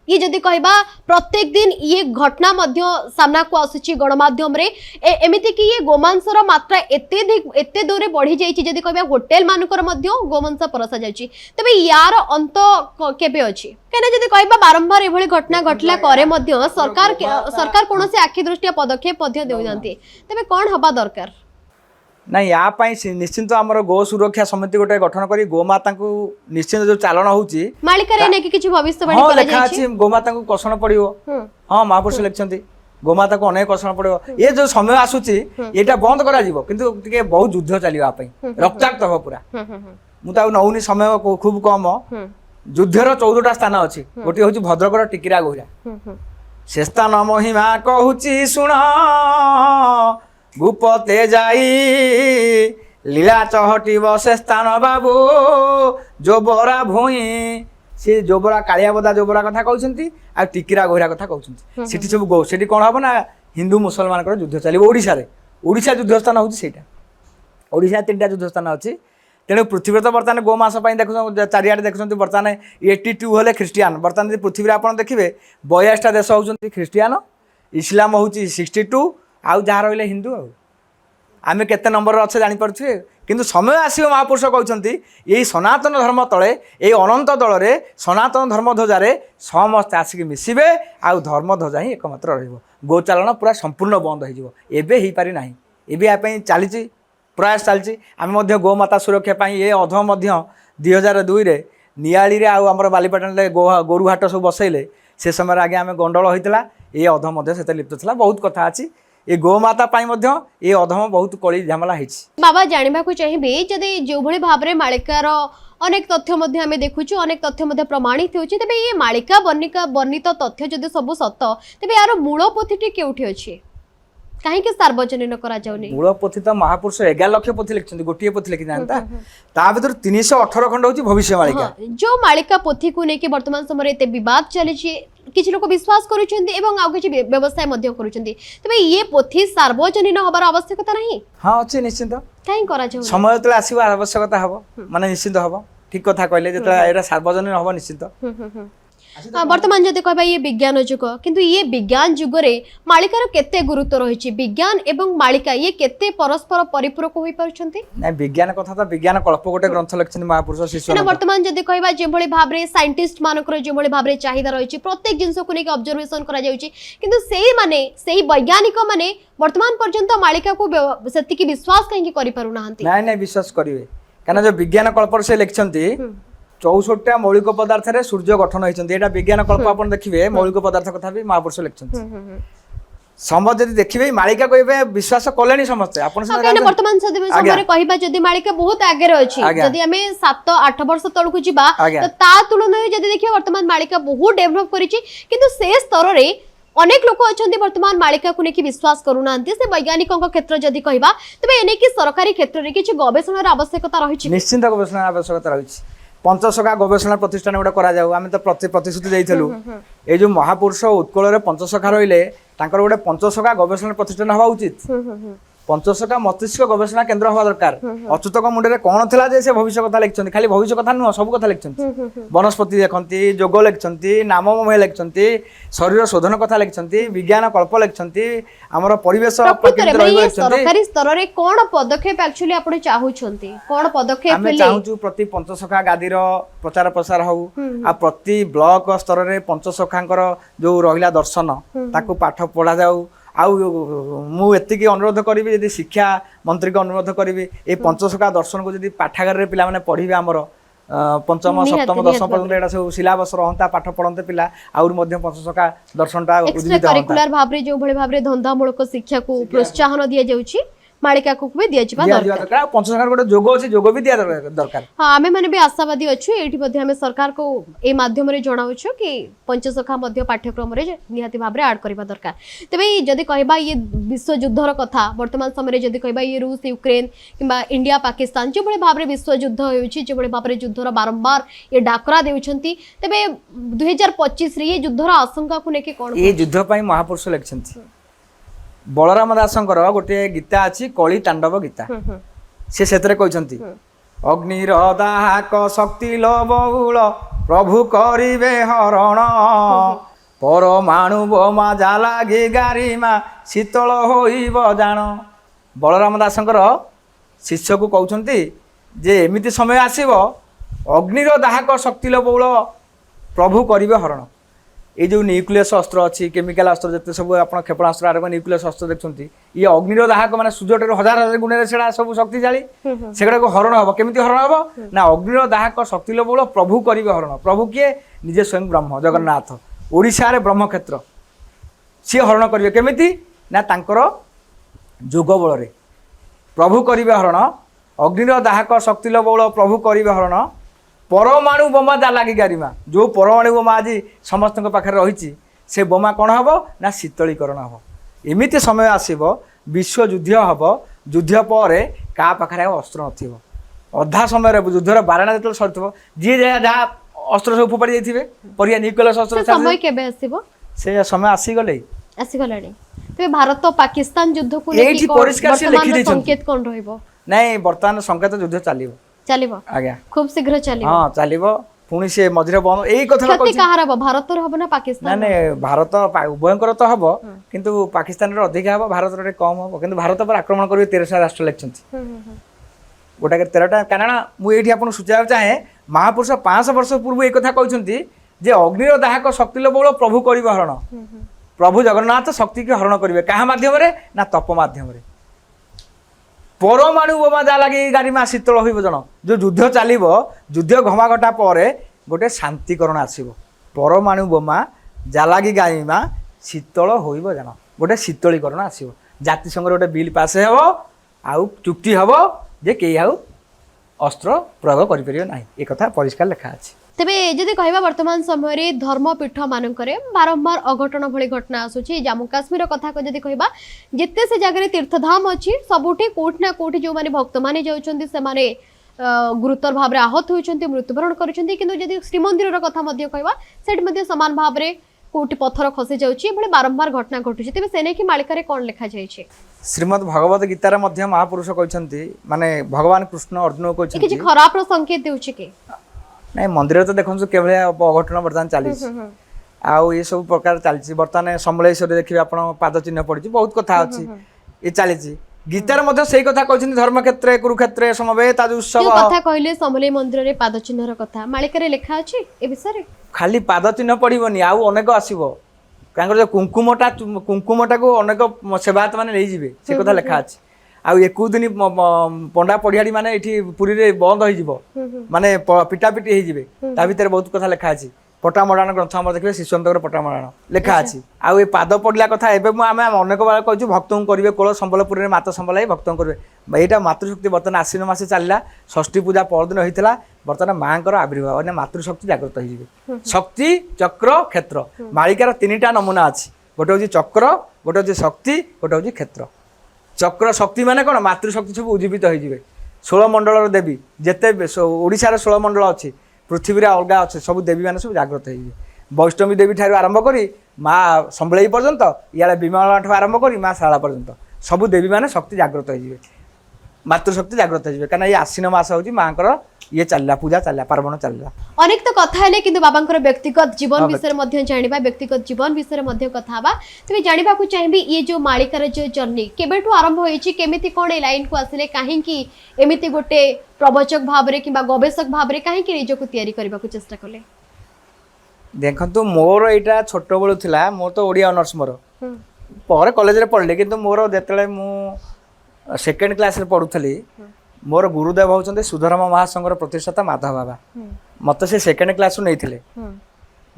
ये जदि कहबा प्रत्येक दिन ये घटना मध्य सामना को आसुची गणमाध्यम रे एमिति कि ये गोमांसर मात्रा एते दूर बढ़ी जाइछि जदि कहबा होटल मानकर मध्य गोमांस परसा जाइछि तबे यार अंत केबे अछि केने जदि कहबा बारंबार एभली घटना घटला करे मध्य सरकार कोनोसे आखि दृष्टि पदक्षेप मध्य देउजंती तबे कोन हबा दरकार ना या निश्चिंत आमर गो सुरक्षा समिति गोटे गठन करी गोमाता को निश्चिंत जो चालन होउची मालिका रे नेकी किछि भविष्यवाणी करा जाय अछि गोमाता को कषण पड़िवो हां महापुरुष लिखछंती गोमाता को अनेक कषण पड़िवो ये जो समय आसुची एटा बंद करा जीवो किंतु टिके बहुत युद्ध चलिबा पई रक्ताक्त हो पूरा मु ता नौनी समय खूब कम ଯୁଦ୍ଧର 14ଟା ସ୍ଥାନ ଅଛି ଗୋଟିଏ ହେଉଛି ଭଦ୍ରକର ଟିକିରା ଗୌରା ସେ ସ୍ଥାନ ମହିମା କହୁଛି ଶୁଣ ଗୁପତେ ଯାଇ ଲୀଳା ଚହଟିବ ସେ ସ୍ଥାନ ବାବୁ ଜୋବରା ଭୂଇଁ ସେ ଜୋବରା କାଳିଆବଦା ଜୋବରା କଥା କହୁଛନ୍ତି ଆଉ ଟିକିରା ଗୌରା କଥା କହୁଛନ୍ତି ସେଠି ସବୁ ସେଠି କ'ଣ ହବ ନା ହିନ୍ଦୁ ମୁସଲମାନଙ୍କର ଯୁଦ୍ଧ ଚାଲିବ ଓଡ଼ିଶାରେ ଓଡ଼ିଶା ଯୁଦ୍ଧ ସ୍ଥାନ ହେଉଛି ସେଇଟା ଓଡ଼ିଶା 3ଟା ଯୁଦ୍ଧ ସ୍ଥାନ ଅଛି ତେଣୁ ପୃଥିବୀରେ ତ ବର୍ତ୍ତମାନ ଗୋମାସ ପାଇଁ ଦେଖୁଛନ୍ତି ଚାରିଆଡ଼େ ଦେଖୁଛନ୍ତି ବର୍ତ୍ତମାନ 82 ହେଲେ ଖ୍ରୀଷ୍ଟିଆନ ବର୍ତ୍ତମାନ ଯଦି ପୃଥିବୀରେ ଆପଣ ଦେଖିବେ 82ଟା ଦେଶ ହେଉଛନ୍ତି ଖ୍ରୀଷ୍ଟିଆନ ଇସଲାମ ହେଉଛି 62 ଆଉ ଯାହା ରହିଲେ ହିନ୍ଦୁ ଆଉ ଆମେ କେତେ ନମ୍ବରରେ ଅଛେ ଜାଣିପାରୁଥିବେ କିନ୍ତୁ ସମୟ ଆସିବ ମହାପୁରୁଷ କହିଛନ୍ତି ଏଇ ସନାତନ ଧର୍ମ ତଳେ ଏଇ ଅନନ୍ତ ଦଳରେ ସନାତନ ଧର୍ମ ଧ୍ୱଜାରେ ସମସ୍ତେ ଆସିକି ମିଶିବେ ଆଉ ଧର୍ମ ଧ୍ୱଜା ହିଁ ଏକମାତ୍ର ରହିବ ଗୋଚାଳନ ପୁରା ସମ୍ପୂର୍ଣ୍ଣ ବନ୍ଦ ହୋଇଯିବ ଏବେ ହେଇପାରି ନାହିଁ ଏବେ ୟା ପାଇଁ ଚାଲିଛି ପ୍ରୟାସ ଚାଲିଛି ଆମେ ମଧ୍ୟ ଗୋମାତା ସୁରକ୍ଷା ପାଇଁ ଏ ଅଧ ମଧ୍ୟ 2002ରେ ନିଆଳିରେ ଆଉ ଆମର ବାଲିପାଟଣାରେ ଗୋରୁ ହାଟ ସବୁ ବସେଇଲେ ସେ ସମୟରେ ଆଜ୍ଞା ଆମେ ଗଣ୍ଡଗୋଳ ହୋଇଥିଲା ଏ ଅଧ ମଧ୍ୟ ସେଥିରେ ଲିପ୍ତ ଥିଲା ବହୁତ କଥା ଅଛି ଏ ଗୋମାତା ପାଇଁ ମଧ୍ୟ ଏ ଅଧମ ବହୁତ କଳି ଝାମେଲା ହେଇଛି ବାବା ଜାଣିବାକୁ ଚାହିଁବି ଯଦି ଯେଉଁଭଳି ଭାବରେ ମାଳିକାର ଅନେକ ତଥ୍ୟ ମଧ୍ୟ ଆମେ ଦେଖୁଛୁ ଅନେକ ତଥ୍ୟ ମଧ୍ୟ ପ୍ରମାଣିତ ହେଉଛି ତେବେ ଏ ମାଳିକା ବର୍ଣ୍ଣିତ ତଥ୍ୟ ଯଦି ସବୁ ସତ ତେବେ ଏହାର ମୂଳ ପୋଥିଟି କେଉଁଠି ଅଛି କାହିଁକି ସାର୍ବଜନୀନ କରାଯାଉନି ମୂଳ ପୋଥି ତ ମହାପୁରୁଷ 11 ଲକ୍ଷ ପୋଥି ଲେଖିଛନ୍ତି ଗୋଟିଏ ପୋଥି ଲେଖିଥାନ୍ତା ତା ଭିତରୁ 318 ଖଣ୍ଡ ହେଉଛି ଭବିଷ୍ୟ ମାଳିକା ଯୋଉ ମାଳିକା ପୋଥିକୁ ନେଇକି ବର୍ତ୍ତମାନ ସମୟରେ ଏତେ ବିବାଦ ଚାଲିଛି କିଛି ଲୋକ ବିଶ୍ୱାସ କରୁଛନ୍ତି ଏବଂ ଆଉ କିଛି ବ୍ୟବସାୟ ମଧ୍ୟ କରୁଛନ୍ତି ତେବେ ଇଏ ପୋଥି ସାର୍ବଜନୀନ ହବାର ଆବଶ୍ୟକତା ନାହିଁ ହଁ ଅଛି ନିଶ୍ଚିତ କାହିଁ କରାଯାଉ ସମୟ ଯେତେବେଳେ ଆସିବ ଆବଶ୍ୟକତା ହବ ମାନେ ନିଶ୍ଚିତ ହବ ଠିକ କଥା କହିଲେ ଯେତେବେଳେ ଏଇଟା ସାର୍ବଜନୀନ ହବ ନିଶ୍ଚିତ ବର୍ତ୍ତମାନ ଯଦି କହିବା ଇଏ ବିଜ୍ଞାନ ଯୁଗ କିନ୍ତୁ ଇଏ ବିଜ୍ଞାନ ଯୁଗରେ ମାଳିକାର କେତେ ଗୁରୁତ୍ୱ ରହିଛି ବିଜ୍ଞାନ ଏବଂ ମାଳିକା ଇଏ କେତେ ପରସ୍ପର ପରିପୂରକ ହୋଇପାରୁଛନ୍ତି ନାଇଁ ବିଜ୍ଞାନ କଥା ତ ବିଜ୍ଞାନ କଳ୍ପ ଗୋଟେ ଗ୍ରନ୍ଥ ଲେଖିଛନ୍ତି ମହାପୁରୁଷ ଶିଶୁ ବର୍ତ୍ତମାନ ଯଦି କହିବା ଯେଭଳି ଭାବରେ ସାଇଣ୍ଟିଷ୍ଟ ମାନଙ୍କର ଯେଭଳି ଭାବରେ ଚାହିଦା ରହିଛି ପ୍ରତ୍ୟେକ ଜିନିଷକୁ ନେଇକି ଅବଜରଭେସନ କରାଯାଉଛି କିନ୍ତୁ ସେଇ ବୈଜ୍ଞାନିକ ମାନେ ବର୍ତ୍ତମାନ ପର୍ଯ୍ୟନ୍ତ ମାଳିକାକୁ ସେତିକି ବିଶ୍ୱାସ କାହିଁକି କରିପାରୁନାହାନ୍ତି ନାଇଁ ନାଇଁ ବିଶ୍ୱାସ କରିବେ କାରଣ ଯୋଉ ବିଜ୍ଞାନ କଳ୍ପରେ ସେ ଲେଖିଛନ୍ତି 64ଟା ମୌଳିକ ପଦାର୍ଥରେ ସୂର୍ଯ୍ୟ ଗଠନ ହେଇଛନ୍ତି ଏଇଟା ବିଜ୍ଞାନ କଳ୍ପ ଆପଣ ଦେଖିବେ ମୌଳିକ ପଦାର୍ଥ କଥା ବି ମହାପୁରୁଷ ଲେଖିଛନ୍ତି ସମସ୍ତେ ଯଦି ଦେଖିବେ ମାଳିକାକୁ ଏବେ ବିଶ୍ୱାସ କଲେଣି ସମସ୍ତେ ଆପଣ ବର୍ତ୍ତମାନ ସମୟରେ କହିବା ଯଦି ମାଳିକା ବହୁତ ଆଗରେ ଅଛି ଯଦି ଆମେ 7-8 ବର୍ଷ ତଳକୁ ଯିବା ତ ତା ତୁଳନାରେ ଯଦି ଦେଖିବା ବର୍ତ୍ତମାନ ମାଳିକା ବହୁତ ଡେଭଲପ କରିଛି କିନ୍ତୁ ସେ ସ୍ତରରେ ଅନେକ ଲୋକ ଅଛନ୍ତି ବର୍ତ୍ତମାନ ମାଳିକାକୁ ନେଇକି ବିଶ୍ୱାସ କରୁନାହାନ୍ତି ସେ ବୈଜ୍ଞାନିକଙ୍କ କ୍ଷେତ୍ର ଯଦି କହିବା ତେବେ ଏନେକି ସରକାରୀ କ୍ଷେତ୍ରରେ କିଛି ଗବେଷଣାର ଆବଶ୍ୟକତା ରହିଛି ନିଶ୍ଚିନ୍ତ ଗବେଷଣାର ଆବଶ୍ୟକତା ରହିଛି ପଞ୍ଚସଖା ଗବେଷଣା ପ୍ରତିଷ୍ଠାନ ଗୋଟେ କରାଯାଉ ଆମେ ତ ପ୍ରତିଶ୍ରୁତି ଦେଇଥିଲୁ ଏଇ ଯୋଉ ମହାପୁରୁଷ ଉତ୍କଳରେ ପଞ୍ଚସଖା ରହିଲେ ତାଙ୍କର ଗୋଟେ ପଞ୍ଚସଖା ଗବେଷଣା ପ୍ରତିଷ୍ଠାନ ହବା ଉଚିତ ପଞ୍ଚସଖା ମସ୍ତିଷ୍କ ଗବେଷଣା କେନ୍ଦ୍ର ହବା ଦରକାର ଅଚ୍ୟୁତଙ୍କ ମୁଣ୍ଡରେ କ'ଣ ଥିଲା ଯେ ସେ ଭବିଷ୍ୟ କଥା ଲେଖିଛନ୍ତି ଖାଲି ଭବିଷ୍ୟ କଥା ନୁହଁ ସବୁ କଥା ଲେଖିଛନ୍ତି ବନସ୍ପତି ଲେଖନ୍ତି ଯୋଗ ଲେଖିଛନ୍ତି ନାମମୟ ଲେଖିଛନ୍ତି ଶରୀର ଶୋଧନ କଥା ଲେଖିଛନ୍ତି ବିଜ୍ଞାନ କଳ୍ପ ଲେଖିଛନ୍ତି ଆମର ପରିବେଶ ସରକାରୀ ସ୍ତରରେ କ'ଣ ପଦକ୍ଷେପ ଆକ୍ଚୁଆଲି ଆପଣ ଚାହୁଁଛନ୍ତି କ'ଣ ପଦକ୍ଷେପ ଆମେ ଚାହୁଁଛୁ ପ୍ରତି ପଞ୍ଚସଖା ଗାଦିର ପ୍ରଚାର ପ୍ରସାର ହଉ ଆଉ ପ୍ରତି ବ୍ଲକ ସ୍ତରରେ ପଞ୍ଚସଖାଙ୍କର ଯୋଉ ରହିଲା ଦର୍ଶନ ତାକୁ ପାଠ ପଢାଯାଉ ଆଉ ମୁଁ ଏତିକି ଅନୁରୋଧ କରିବି ଯଦି ଶିକ୍ଷା ମନ୍ତ୍ରୀକୁ ଅନୁରୋଧ କରିବି ଏ ପଞ୍ଚସଖା ଦର୍ଶନକୁ ଯଦି ପାଠାଗାରରେ ପିଲାମାନେ ପଢିବେ ଆମର ପଞ୍ଚମ ସପ୍ତମ ଦଶମ ପର୍ଯ୍ୟନ୍ତ ଏଇଟା ସବୁ ସିଲାବସ ରହନ୍ତା ପାଠ ପଢନ୍ତେ ପିଲା ଆହୁରି ମଧ୍ୟ ପଞ୍ଚସଖା ଦର୍ଶନଟା ଏକ୍ସଟ୍ରାକରିକୁଲାର ଭାବରେ ଯୋଉଭଳି ଭାବରେ ଧନ୍ଦାମୂଳକ ଶିକ୍ଷାକୁ ପ୍ରୋତ୍ସାହନ ଦିଆଯାଉଛି ମାଳିକାକୁ ବି ଦିଆଯିବା ଦରକାର ପଞ୍ଚସଖାର ଗୋଟେ ଯୋଗ ଅଛି ଯୋଗ ବି ଦିଆ ଦରକାର ହଁ ଆମେ ମାନେ ବି ଆଶାବାଦୀ ଅଛୁ ଏଇଠି ମଧ୍ୟ ଆମେ ସରକାରକୁ ଏଇ ମାଧ୍ୟମରେ ଜଣାଉଛୁ କି ପଞ୍ଚସଖା ମଧ୍ୟ ପାଠ୍ୟକ୍ରମରେ ନିହାତି ଭାବରେ ଆଡ୍ କରିବା ଦରକାର ତେବେ ଯଦି କହିବା ଇଏ ବିଶ୍ୱଯୁଦ୍ଧର କଥା ବର୍ତ୍ତମାନ ସମୟରେ ଯଦି କହିବା ଇଏ ରୁଷ ୟୁକ୍ରେନ କିମ୍ବା ଇଣ୍ଡିଆ ପାକିସ୍ତାନ ଯେଭଳି ଭାବରେ ବିଶ୍ୱଯୁଦ୍ଧ ହେଉଛି ଯେଭଳି ଭାବରେ ଯୁଦ୍ଧର ବାରମ୍ବାର ଇଏ ଡାକରା ଦେଉଛନ୍ତି ତେବେ 2025ରେ ଇଏ ଯୁଦ୍ଧର ଆଶଙ୍କାକୁ ନେଇକି କ'ଣ ଏ ଯୁଦ୍ଧ ପାଇଁ ମହାପୁରୁଷ ଲେଖିଛନ୍ତି ବଳରାମ ଦାସଙ୍କର ଗୋଟେ ଗୀତା ଅଛି କଳି ତାଣ୍ଡବ ଗୀତା ସେ ସେଥିରେ କହିଛନ୍ତି ଅଗ୍ନିର ଦାହକ ଶକ୍ତି ବହୁଳ ପ୍ରଭୁ କରିବେ ହରଣ ପରମାଣୁ ବୋମା ଜାଲାଗି ଗାରିମା ଶୀତଳ ହୋଇବ ଜାଣ ବଳରାମ ଦାସଙ୍କର ଶିଷ୍ୟକୁ କହୁଛନ୍ତି ଯେ ଏମିତି ସମୟ ଆସିବ ଅଗ୍ନିର ଦାହକ ଶକ୍ତି ବହୁଳ ପ୍ରଭୁ କରିବେ ହରଣ এই যে নিউক্লিয়স অস্ত্র ଅଛି কেমিকাল অস্ত্র যেতে সব আপনার ক্ষেপণাস্ত্র আরম্ভ নিউক্লিয়স অস্ত্র দেখছেন ইয়ে অগ্নির দাহক মানে সূর্যটার হাজার হাজার গুণের সেটা সব শক্তিশালী সেগুলো হরণ হব কেমিতি হরণ হব না অগ্নির দাহক শক্তিল বল প্রভু করিবে হরণ প্রভু কিয়ে নিজে স্বয়ং ব্রহ্ম জগন্নাথ ওড়িশার ব্রহ্মক্ষেত্র সি হরণ করিবে কেমিতি না তাঙ্কর যোগ বলরে প্রভু করিবে হরণ অগ্নির দাহক শক্তিল বল প্রভু করিবে হরণ परमाणु बोमा जा लगी गारिमा जो परमाणु बोमा आज समस्त पाखे रही से बोमा कौन हम ना शीतलीकरण हम एमती समय आसब विश्व युद्ध हम युद्ध पर क्या पाखे अस्त्र न अधा समय युद्धर बारणा जो सर जी जहाँ अस्त्र सब फोपाड़ी जाइए परिया न्यूक्लियर अस्त्र समय केबे आसीबो से समय आसीगले आसीगलानी तेबे भारत पाकिस्तान युद्ध को एठी परिष्कार से लिखि दैछन संकेत कोन रहइबो नहीं वर्तमान संकेत युद्ध चलिबो चलिबो आज्ञा खूब शीघ्र चलिबो हां चलिबो पुणी से मझिरे बंद एई कथा क्षति कहार हबो भारत रो हबो ना पाकिस्तान ना भारत उभयंकर तो हम किंतु पाकिस्तान अधिक हम भारत रे कम हम किंतु भारत पर आक्रमण करिवे 13 राष्ट्र लेखछंती गोटा के 13टा कारण मुझे आपको सूचाइबा चाहे महापुरुष 500 वर्ष पूर्व एक कथा कहते जे अग्निर दाहक शक्ति बल प्रभु कर हरण प्रभु जगन्नाथ शक्ति के हरण करेंगे क्या मध्यम ना तप मध्यम परमाणु बोमा जा लगे गारिमा शीतल हो जन जो युद्ध चलो युद्ध घमाघटा पर गोटे शांतिकरण आसब परमाणु बोमा जा लगी गारिमा शीतल हो जन गोटे शीतलीकरण आसब जातिसंघ गोटे बिल पास हो आउ चुक्ति हम जे कई आउ अस्त्र प्रयोग करें ना एक कथा परिष्कार लिखा अच्छे तेबे जदि कहबा वर्तमान समय रे धर्मपीठ मानकरे बारंबार अघटन भली घटना आसुची जम्मू काश्मीर कथा को जदि कहबा जिते से जगह तीर्थधाम अच्छी सबुठी कोठी ना कोठी जो माने भक्त माने जाउछंती से माने गुरुतर भाव आहत होइछंती मृत्युवरण करिछंती किंतु जदि श्रीमंदिर कथा मध्य कहबा सेठ मध्य समान भाव रे कोटी पत्थर खसी जाउची बळे बारंबार घटना घटुची तेबे सेने की मालिका रे कोन लिखा जाय छै श्रीमद् भगवत गीतार मध्य महापुरुष कहते माने भगवान कृष्ण अर्जुन को किछि खराब रो संकेत देउची के नहीं मंदिर तो देखो के अघटन बर्तमान चली आउ ये सब प्रकार चलती बर्तमान समलेश्वर देखिए आप पाद चिन्ह पड़ी बहुत कथा अच्छी ये चली गीतार मध्य से कथा कहते धर्म क्षेत्र कुरुक्षेत्र समवेत आज उत्सव कथा कहले समलेई मंदिर रे पाद चिन्हर कथा मालिका रे लिखा अछि ए विषय रे खाली पाद चिन्ह पड़ोनी आउ अनेक आसो जो कुंकुमटा को अनेक सेवायत मैंने नहीं जी से कथा लिखा अच्छी आउ 21 दिन पंडा पढ़ियाड़ी माने एठी पुरी रे बंद हो माने पिटापिटी हो ता भीतर बहुत कथा लिखा अछि पटामराण ग्रंथ आम देखिए शिशुअंतर पटामराण लिखा अछि आउ ए पाद पड़ला कथा एबे आमे अनेक बार कहछु भक्त करिवे कोल संबलपुर रे माता संबलाई भक्त करिवे एटा मातृशक्ति बर्तमान आश्विन मासे चलला षष्ठी पूजा परदिन होइतला बर्तमान मांकर आविर्भाव अने मातृशक्ति जागृत होइबे शक्ति चक्र क्षेत्र मालिकार तीनटा नमूना अछि गोटे होछि चक्र गोटे होछि शक्ति गोटे होछि क्षेत्र चक्र शक्ति माने कौन मातृशक्ति सब उज्जीवित हो 16 मंडल देवी जिते ओडिशार 16 मंडल अच्छी पृथ्वी अलग अच्छे सब देवी मैंने सब जागृत हो वैष्णवी देवी ठार आरंभ करी माँ संबलेई पर्यंत इे विमला ठार आरंभ करी माँ शाला पर्यंत सब देवी मैंने शक्ति जागृत हो मातृशक्ति जागृत हो कहीं ये आश्विन मास हूँ माँ ये चलला पूजा चलला पार्वण चलला अनेक तो कथा हेले किंतु बाबांकर व्यक्तिगत जीवन विषय मध्ये जानिबा व्यक्तिगत जीवन विषय मध्ये कथा बा तबे जानिबा को चाहिबी ये जो मालिकार जो जर्नी केबेठु आरंभ होईची केमिति कोन ए लाइन को आसिले काहे कि एमिति गोटे प्रवचक भाव रे किबा गवेषक भाव रे काहे कि निजको तयारी करबा को चेष्टा करले देखंतु मोर एटा छोट बळु थिला मोर तो ओडिया ऑनर्स मोर पर कॉलेज रे पढले किंतु मोर जेतले मु सेकेंड क्लास रे पढुथली मोर गुरुदेव होउछन्ते सुधर्म महासंघर प्रतिष्ठाता माधव बाबा मत से सेकेंड क्लास नहीं थे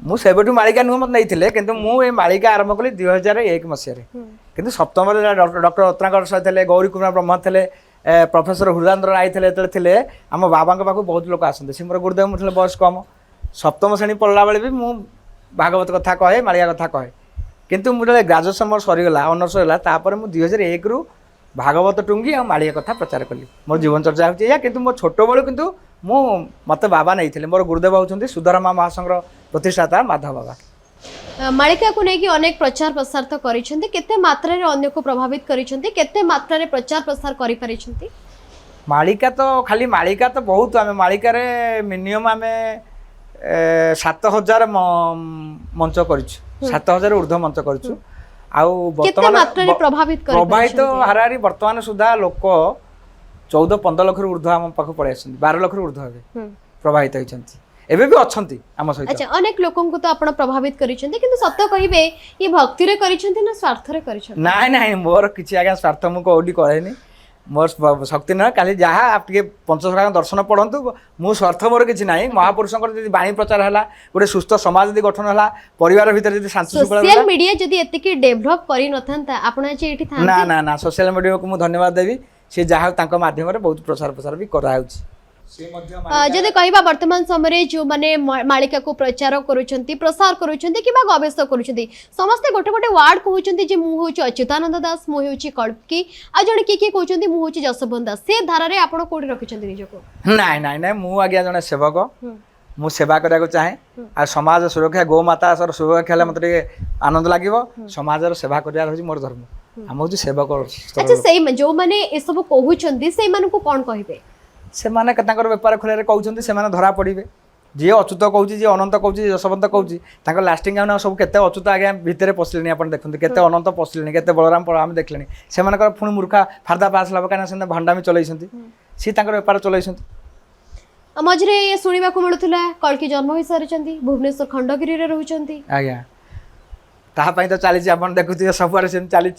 मु सेबेठु मालिका नुह मत नहीं किंतु मु ए मालिका आरंभ कली 2001 मसीह किंतु सप्तम डॉक्टर रत्नाकर सहित थे गौरी कुमार ब्रह्म थे प्रोफेसर हृदान्द्र राय थे आम बाबा पाक बहुत लोग आसते सी मोर गुरुदेव मुझे बयस कम सप्तम श्रेणी पढ़ला बेले भी मु भागवत कथा कहे मालिका कथा कहे किंतु मुझे ग्राजुएसन मोर सरीगला ऑनर्स होगा मुझे 2001 रु भागवत टुंगी आ मालिका कथा प्रचार कली मोर जीवन चर्चा होती किंतु मो छोट बड़ू किंतु मु मत बाबा नहीं थे मोर गुरुदेव होउछन्ती सुधर्मा महासंघर प्रतिष्ठाता माधव बाबा मालिका को लेकिन अनेक प्रचार प्रसार तो करिसेंती केते मात्रा रे अन्य को प्रभावित करिसेंती केते मात्रा रे प्रचार प्रसार करि परिसेंती मालिका तो खाली मालिका तो बहुत आमे मालिका रे मिनिमम आमे 7000 मंच करिछु 7000 ऊर्ध्व मंच करिछु आउ वर्तमान प्रभावित हाराहारी वर्तमान सुधा लोक 14-15 लाख ऊर्ध्व आम पाख पड़े 12 लाख ऊर्ध्व हे प्रभावित होइछन्ती एबे भी अछन्ती आम सहित अच्छा अनेक लोकन को तो आपण प्रभावित करिसेंती किंतु सत्य कहिबे ये भक्ति रे करिसेंती ना स्वार्थ रे करिसेंती नाही नाही मोर किछि आगे स्वार्थ मु कोडी करेनी मोर शक्ति ना खाली जहाँ आप पंचसखा दर्शन पढ़ु मु स्वार्थ मोर किसी ना महापुरुषों जब बाणी प्रचार है गोटे सुस्थ समाज जब गठन है परिवार भीतर जब शांति सोशल मीडिया जदी एतिकी डेवलप करि नथांता आपण आज एठी थांते ना ना ना सोशल मीडिया को मु धन्यवाद देवी से जहाँ तांको माध्यम रे बहुत प्रचार प्रसार भी करा होउची जदि कहबा वर्तमान समय जो माने मालिका को प्रचार करूछंती प्रसार करूछंती किबा गवेषणा करूछंती समस्त गोटे गोटे वार्ड कहउछंती जे मु होची अच्युतानंद दास मु होची कल्की आ जण की कहउछंती मु होची जसवंत दास से धारा रे आपण कोठी रखिछंती निजको नाइ नाइ नाइ मु आज्ञा जने सेवक मु सेवा करिया को चाहे आ समाज सुरक्षा गो माता सर सुरक्षा हेले मते आनंद लागिवो समाजर सेवा करिया होची मोर धर्म हम होची सेवक। अच्छा सेही जो माने ए सब कहउछंती से माने को कोन कहिबे से माने तांकर व्यापार खोले कहउछंती से माने धरा पड़िबे जी अच्युत कहूँ जी अनंत कहूँ जशवंत कहूँ लास्टिंग आम सब केते अच्युत आगे भितर पशिले आप देखते केते अनंत पशिले केते बलराम आम देखले से पुणी मूर्खा फार्दा पास लब कहीं भंडामी चलई सी बेपार चलई मझे ये शुणा मिलूला कल्की जन्म हो सारी भुवनेश्वर खंडगिरी रे रहउछंती आज्ञा तापाई तो चली आप देखुए सबुआड़े से चली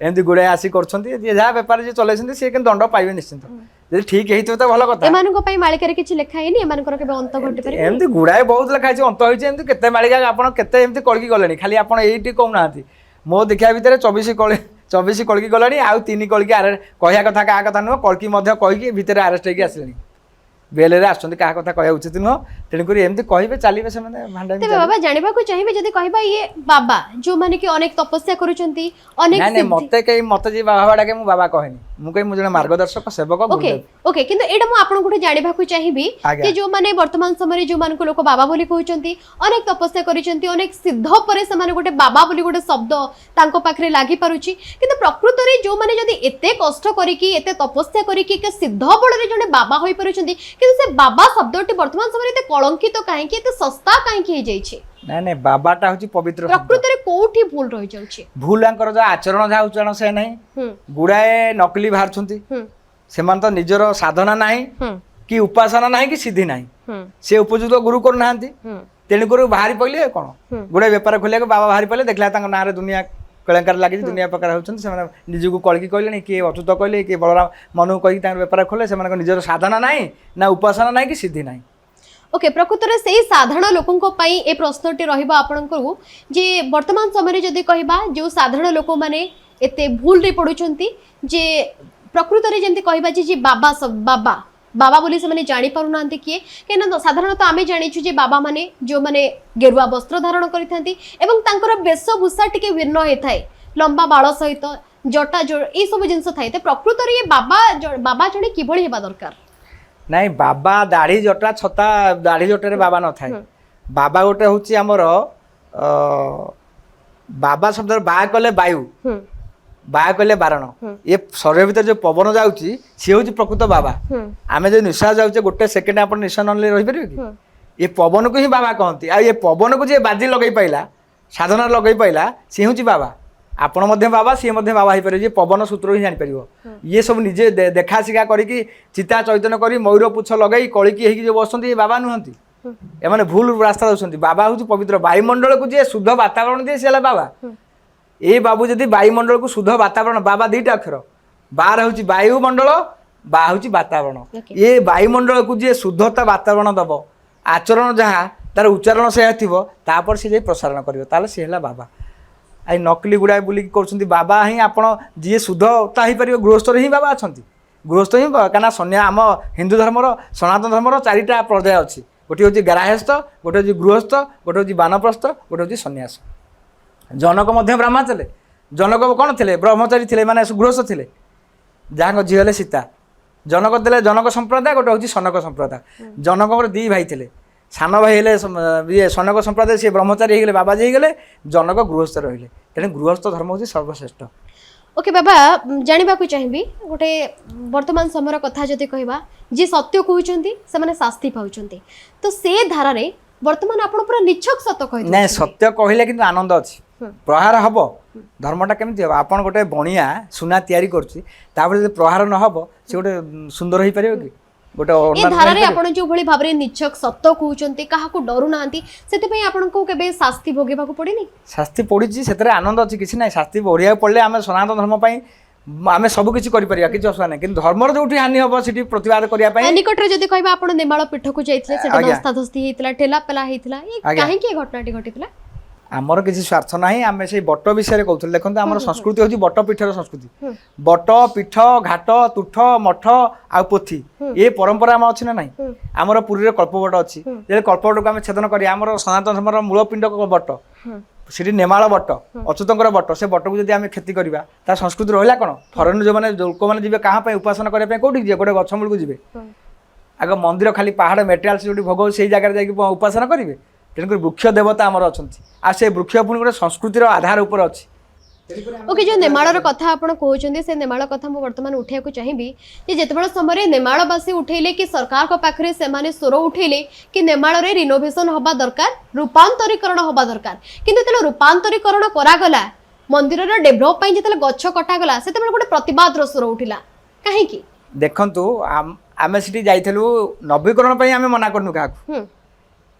एमती गुड़ाए आसी कर जहाँ बेपार जी चलते सी दंड पाइबे निश्चिंत जी ठीक है तो भल कथा एमाननको मालिकार किछि लेखा हैनी एमानकर केबे अंत घटी पारे एमती गुड़ाए बहुत लेखाई अंत होइछ एमती केते मालिका आपण केते एमती कलकी गलेनी खाली आपण एइटी कहउनाहांती मो देखिया भितर 24 कलकी गलानी आउ 3 कलकी कहया कथा का कथा नुह कलकी मध्य कहिकी भितर अरेस्ट हेकी आसलेनी बेले रे आछन का कथा कहया उचित नुह तेन करी एमती कहिबे चलीबे से माने भांडा तेबे बाबा जानिबा को चाहिबे जदी कहबा ये बाबा जो माने कि अनेक तपस्या करूचंती अनेक नहीं मते जे बाबा डाके मु बाबा कहनी मु कहि मु जने मार्गदर्शक सेवक ओके ओके किंतु एडा मु आपन गुटे जानिबा को चाहिबी कि जो माने वर्तमान समय जो मान को लोक बाबा बोली कहउचंती अनेक तपस्या करिचंती अनेक सिद्ध परे से माने गुटे बाबा बोली गुटे शब्द तांको पाखरे लागि पारुची किंतु प्रकृत रे जो माने जदी एते कष्ट करिकी एते तपस्या करिकी के सिद्ध बळ रे जने बाबा होई पारुचंती किंतु से बाबा शब्दटी वर्तमान समय एते कलंकित काहे कि एते सस्ता काहे कि हे जाईछे नहीं नहीं बाबाटा हूँ पवित्र प्रकृत रे कोठी भूल रही जाउची भूल आंकर जो आचरण जा उच्चारण से नहीं गुड़ाए नकली बाहर से तो निजर साधना नहीं कि उपासना नहीं कि सिद्धि नहीं से उपयुक्त गुरु करना तेणुक बाहरी पड़े कौन गुड़ाए बेपार खोलिया बाबा बाहरी पड़े देखला ना दुनिया कलंकार लगी दुनिया प्रकार होती निजक कलकी कहले किए अच्युत कहले किए बलराम मनु कही बेपार खोले से निजर साधना नहीं ना उपासना नहीं कि सिद्धि नहीं ओके प्रकृत में से साधारण लोकों पाई ए प्रश्नटी रहिबा आपनकर जे वर्तमान समय जदि कहबा जो साधारण लोक माने एते भूल रे पडुचंती जे प्रकृत रे जेंति कहबा जे बाबा सब बाबा बाबा बोली से माने जानि पारु नांती किए केना साधारणतः आमे जानिछु जे बाबा माने जो माने गेरुआ वस्त्र धारण करिथांती एवं तांकर वेशभूषा टिके भिन्न होय थाए लंबा बाळ सहित जटा जो ए सब जिंस थाए ते प्रकृत रे बाबा जणे किभଳି हेबा दरकार नहीं बाबा दाढ़ी जटा छता दाढ़ी जटे बाबा न थाए बाबा गोटे हूँ आमर बाबा शब्द बा कले वायु बा कले बारण ये शरीर भीतर जो पवन जाऊँगी सी हूँ प्रकृत बाबा आम जो निश्वास जाऊे गोटे सेकेंड आप निश्वास नले रही कि ये पवन को ही बाबा कहती आ ये पवन को जी बाजी लगे पाइला साधना लगे पाइला सी हूँ बाबा आपण मध्य बाबा सी मध्य बाबा हो जे पवन सूत्र ही जापर ये सब निजे देखा शिखा करी चिता चैतन्य करी मयूर पुछ लगे कलिकी जो बसती ये बाबा नुहति एमाने भूल रास्ता दौरान बाबा हूँ पवित्र वायुमंडल को जी शुद्ध वातावरण दिए सी बाबा ये बाबू जदि वायुमंडल को शुद्ध वातावरण बाबा दुईटा अक्षर बार हूँ वायुमंडल बा हूँ वातावरण ये वायुमंडल को जी शुद्धता वातावरण दब आचरण जहाँ तार उच्चारण से थोपर सी प्रसारण कर सी है बाबा आई नकली गुड़ाए बुलिक कर बाबा ही आप जी शुद्धता हो पार गृहस्थ ही बाबा अच्छा गृहस्थ ही क्या सन्या आम हिंदू धर्मर सनातन धर्मर चारिटा पर्याय अच्छी गोटे हूँ ग्राहस्थ गोटे हूँ गृहस्थ गोटे हूँ बानप्रस्थ गोटे हूँ सन्यास जनक ब्राह्मण थे जनक कौन थे ब्रह्मचारी थे माने गृहस्थ थे जहाँ झील सीता जनक थे जनक संप्रदाय गोटे हूँ सनक संप्रदाय जनक दी भाई थे सान भाई ये सनक संप्रदाय सी ब्रह्मचारी होगले बाबाजी होगले जनक गृहस्थ रहिले तेणु गृहस्थ धर्म हूँ सर्वश्रेष्ठ ओके बाबा जानिबा को चाहिबी गोटे वर्तमान समय कथा जदि कहबा जे सत्य कहउचंती से माने शास्ति पाउचंती तो से धारा रे वर्तमान आपण पूरा निछक सत्य कहि नै सत्य कहिले किंतु आनंद अछि प्रहार हबो धर्मटा केमिति हबो आपण गोटे बणिया सुना तयारी करछि तापर जे प्रहार न हबो से गोटे सुंदर होई परियो कि गोटे ए धारा रे आपण जो भली भाबरे निछक सत्य कहउचंती काहा को डरु नांती सेति पई आपण को केबे शास्ति भोगेबा को पड़िनी शास्ति पड़िछि सेतरे आनंद अछि किछि नै शास्ति भोरिया पड़ले आमे सनातन धर्म पई आमे सब किछि करि परिया किछि असुविधा नै किंतु धर्मर जोठी हानि हबो सिटी प्रतिवाद करिया पई निकट रे जदि कहबा आपण नेमाळ पीठ को जाइथिले सेटा दस्ता दस्ती हेतिला ठेला पेला हेतिला ए काहे की घटनाटी घटितला आमर किसी स्वार्थ ना आम से बट विषय कहते देखो आम संस्कृति हूँ बट पीठर संस्कृति बट पीठ घाट तुठ मठ आ पोथी ये परंपरा आम अच्छी ना ना आमर पुरी कल्पवट अच्छी कल्पवट को आम छेदन कर सनातन धर्म मूल पिंड बट से नेमाल बट अच्युतर बट से बट को जब आम क्षति करवा तार संस्कृति रहा कौन फरेन जो मैंने लोक मैंने जी क्या उपासना करने कौटी जी गोटे गछ मूल को जी आग मंदिर खाली पहाड़ मेटेरियाल जो भोग से जगह जाकि उपासना करेंगे तेणुक वृक्ष देवता आमर अच्छा आ से वृक्ष पुणी गोटे संस्कृतिर आधार उपर अच्छी ओके जो नेमाळर कथा आपण कहउछन्ती से नेमाळ कथा मु वर्तमान उठेको चाहिबी जे जेतेबेला समय नेमाळवासी उठेले कि सरकार को पाखरे से माने स्वर उठेले कि नेमाळ रे रिनोवेशन होबा दरकार रूपांतरीकरण होबा दरकार किंतु तेला रूपांतरीकरण करा गला मंदिर रे डेभलप पई जेतेला गच्छ कटा गला सेतेबेला गोटे प्रतिवाद रो स्वर उठिला काहे कि देखंतु आमे सिटी जाइथलु नवीकरण पई आमे मना करनु काकू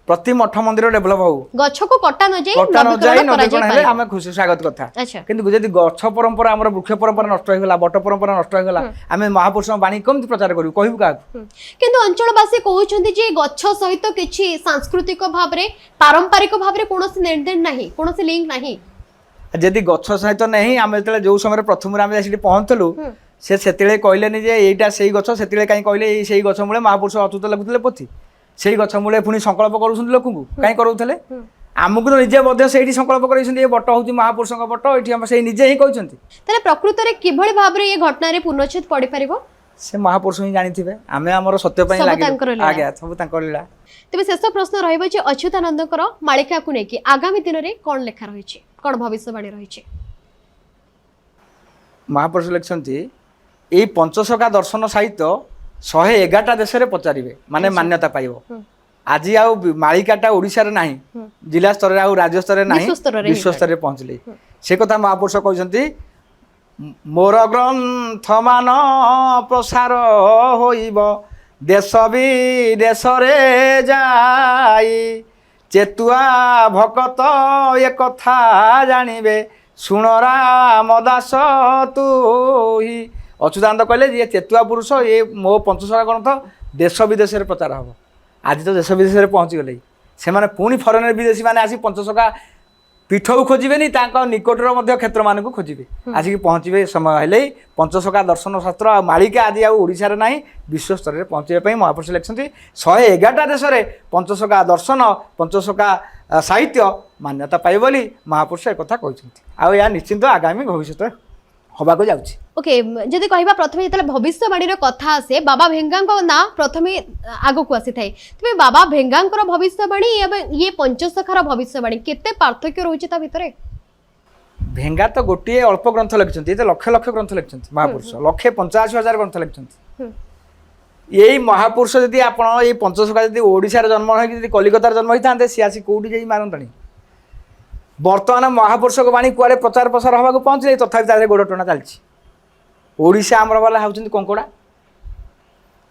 प्रति मठ मंदिर डेभलप हो गच्छ को कटा न जाय नवीकरण हेले आमे खुशी स्वागत कथा किंतु जदि गच्छ परंपरा हमर वृक्ष परंपरा नष्ट हो गला बट परंपरा नष्ट हो गला आमे महापुरुष बाणी केमति प्रचार करू कहबु का किंतु अंचलवासी कहउछन्ती जे गच्छ सहित किछि सांस्कृतिक भाबरे पारंपरिक भाबरे कोनोसी लेनदेन नाही कोनोसी लिंक नाही जदि गच्छ सहित नहीं आमे तले जो समय प्रथम आमे सिटी पहुंचलु से सेतिले कहलेनी जे एटा सेही गच्छ सेतिले काई कहले एई सेही गच्छ मूले महापुरुष अतुत लगुतले पोथी सेही गच्छ मूले पुणी संकल्प करूछन लोक को काई करूथले आमको तो निजे मध्य सेही संकल्प करैछन ए बट होची महापुरुषक बट एठी हम सेही निजे ही कहउछन्ती तले प्रकृत रे किभଳି भाबरे ए घटना रे पूर्णच्छेद पड़ी परिबो से महापुरुष ही जानिथिबे आमे हमर सत्य पई लागे आज्ञा सब तांकर लीला तबे शेष प्रश्न रहइबो जे अच्युतानंदकर मालिका को नेकी आगामी दिन रे कोन लेखा रहिछि कोन भविष्यवाणी रहिछि महापुरुष लेखछन्ती ए पंचसखा दर्शन साहित्य 111टा देश रे पचारिबे माने मान्यता पाइबो आज आउ मालिकाटा ओडिसा रे नाही जिला स्तर रे आउ राज्य स्तर रे नाही विश्व स्तर रे पहुंचले से कथा महापुरुष कहछन्ती मोर ग्रंथ मान प्रसार होइबो देश विदेश रे जाई चेतुआ भकत ए कथा जानिबे सुण राम दास तू ही अच्युतानंद कहले ये चेतुआ पुरुष ये मो पंचसखा ग्रंथ देश विदेश में प्रचार हम आज तो देश विदेश में पहुँची गले से पुणी फरेन विदेशी मैंने आसी पंचसखा पीठ को खोजे निकटर क्षेत्र मान खोजे आसिक पहुँचे समय हेले पंचसखा दर्शन शास्त्र आ मालिका आज आशार ना विश्व स्तर में पहुँचे महापुरुष लिखते 111टा देश में पंचसखा दर्शन पंचसखा साहित्य मान्यता पाए बोली महापुरुष एक कथा कहते आ या निश्चिंत आगामी भविष्य हवा को जाउछि ओके जदि कहबा प्रथमे जतले भविष्यवाणी रो कथा आसे बाबा भेंगांको ना प्रथमे आगो को आसी थाए तबे बाबा भेंगांकर भविष्यवाणी एवं ये पंचसखार भविष्यवाणी केते पार्थक्य रहउछि ता भितरे भेंगा तो गोटे अल्प ग्रंथ लिखिछन्ति ए लक्ष लक्ष ग्रंथ लिखिछन्ति महापुरुष 185,000 ग्रंथ लिखिछन्ति यही महापुरुष यदि आपण ये पंचसखा यदि ओडिसा रे जन्म होई यदि कलिकता रे जन्म होइतांते सियासी कोउडी जाई मारंतानी बर्तमान महापुरुष बाणी कुआड़े प्रचार प्रसार हवा पहुँचले तथापि गोड़ टना चलती ओडिशा आमर वाला होउछन्ति कंकोड़ा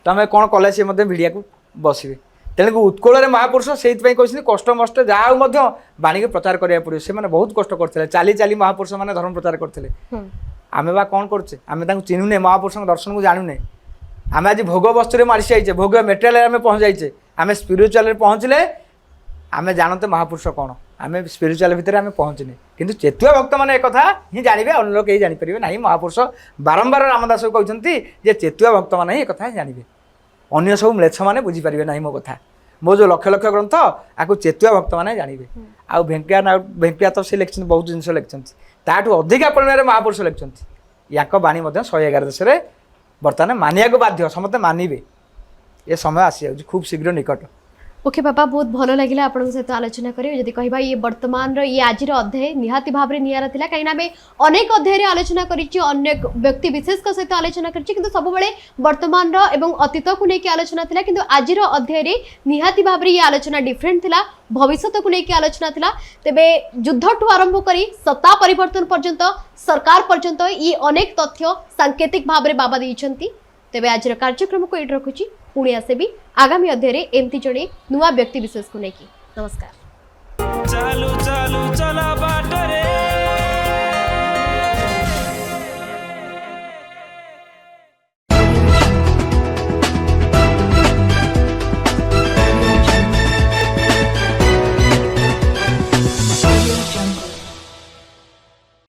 तमें कौन कले सी भिड़िया को बसवे तेणुक उत्कल महापुरुष से कहते कष्ट मष्ट जहाँ बाणी के प्रचार करा पड़े से बहुत कष्ट करते चाली चाली महापुरुष मैंने धर्म प्रचार करते आमे बा कौन करचे आमे चिन्हुने महापुरुष दर्शन को जानूने आमे आज भोग वस्तु मारी जाइए भोग मेटेरियल पहुँच जाइए आमे स्पिरिचुअल पहुँचले आमे जानते महापुरुष कौन आमे स्पिरिचुअल भितर आमे पहुँचने किंतु चेतुआ भक्त मैंने एक ही जानवे अन्य लोग कहीं जानीपर ना महापुरुष बारंबार रामदास कहते जे चेतुआ भक्त मैंने एक जानवे अन्य सब म्लेच्छ मैंने बुझीपारे ना मो कथा मो जो लक्ष लक्ष ग्रंथ आपको चेतुआ भक्त मैंने जानवे आउ भेंकिया तो से लिखते बहुत जिन लिखते ताठू अधिका परिमाण महापुरुष लिखते या बाणी 111 देश में बर्तमान मानिया बाध्य समस्त मानवे ये समय आसी खूब शीघ्र निकट ओके बाबा बहुत भल लगे आपन सहित आलोचना करें जदि कहबा ये वर्तमान ये आज अध्याय निहाती भाव में निरा थिला कहीं आम अनेक अध्याय आलोचना करिछि अनेक व्यक्ति विशेष सहित आलोचना करिछि किंतु सब बेले वर्तमान एवं अतीत को लेकिन आलोचना थिला किंतु आज अध्याय रे निहाती भाव ये आलोचना डिफरेंट थिला भविष्य को लेकिन आलोचना थिला तेबे युद्ध ठू आरंभ करी सत्ता परिवर्तन पर्यंत सरकार पर्यंत ये अनेक तथ्य सांकेतिक भाव में बाबा देइछंती तेबे आज कार्यक्रम को एट रखुछि पुणी आसेबी आगामी अध्याय एमती जड़े नुआ व्यक्ति विशेष को लेकिन नमस्कार चालू चालू चला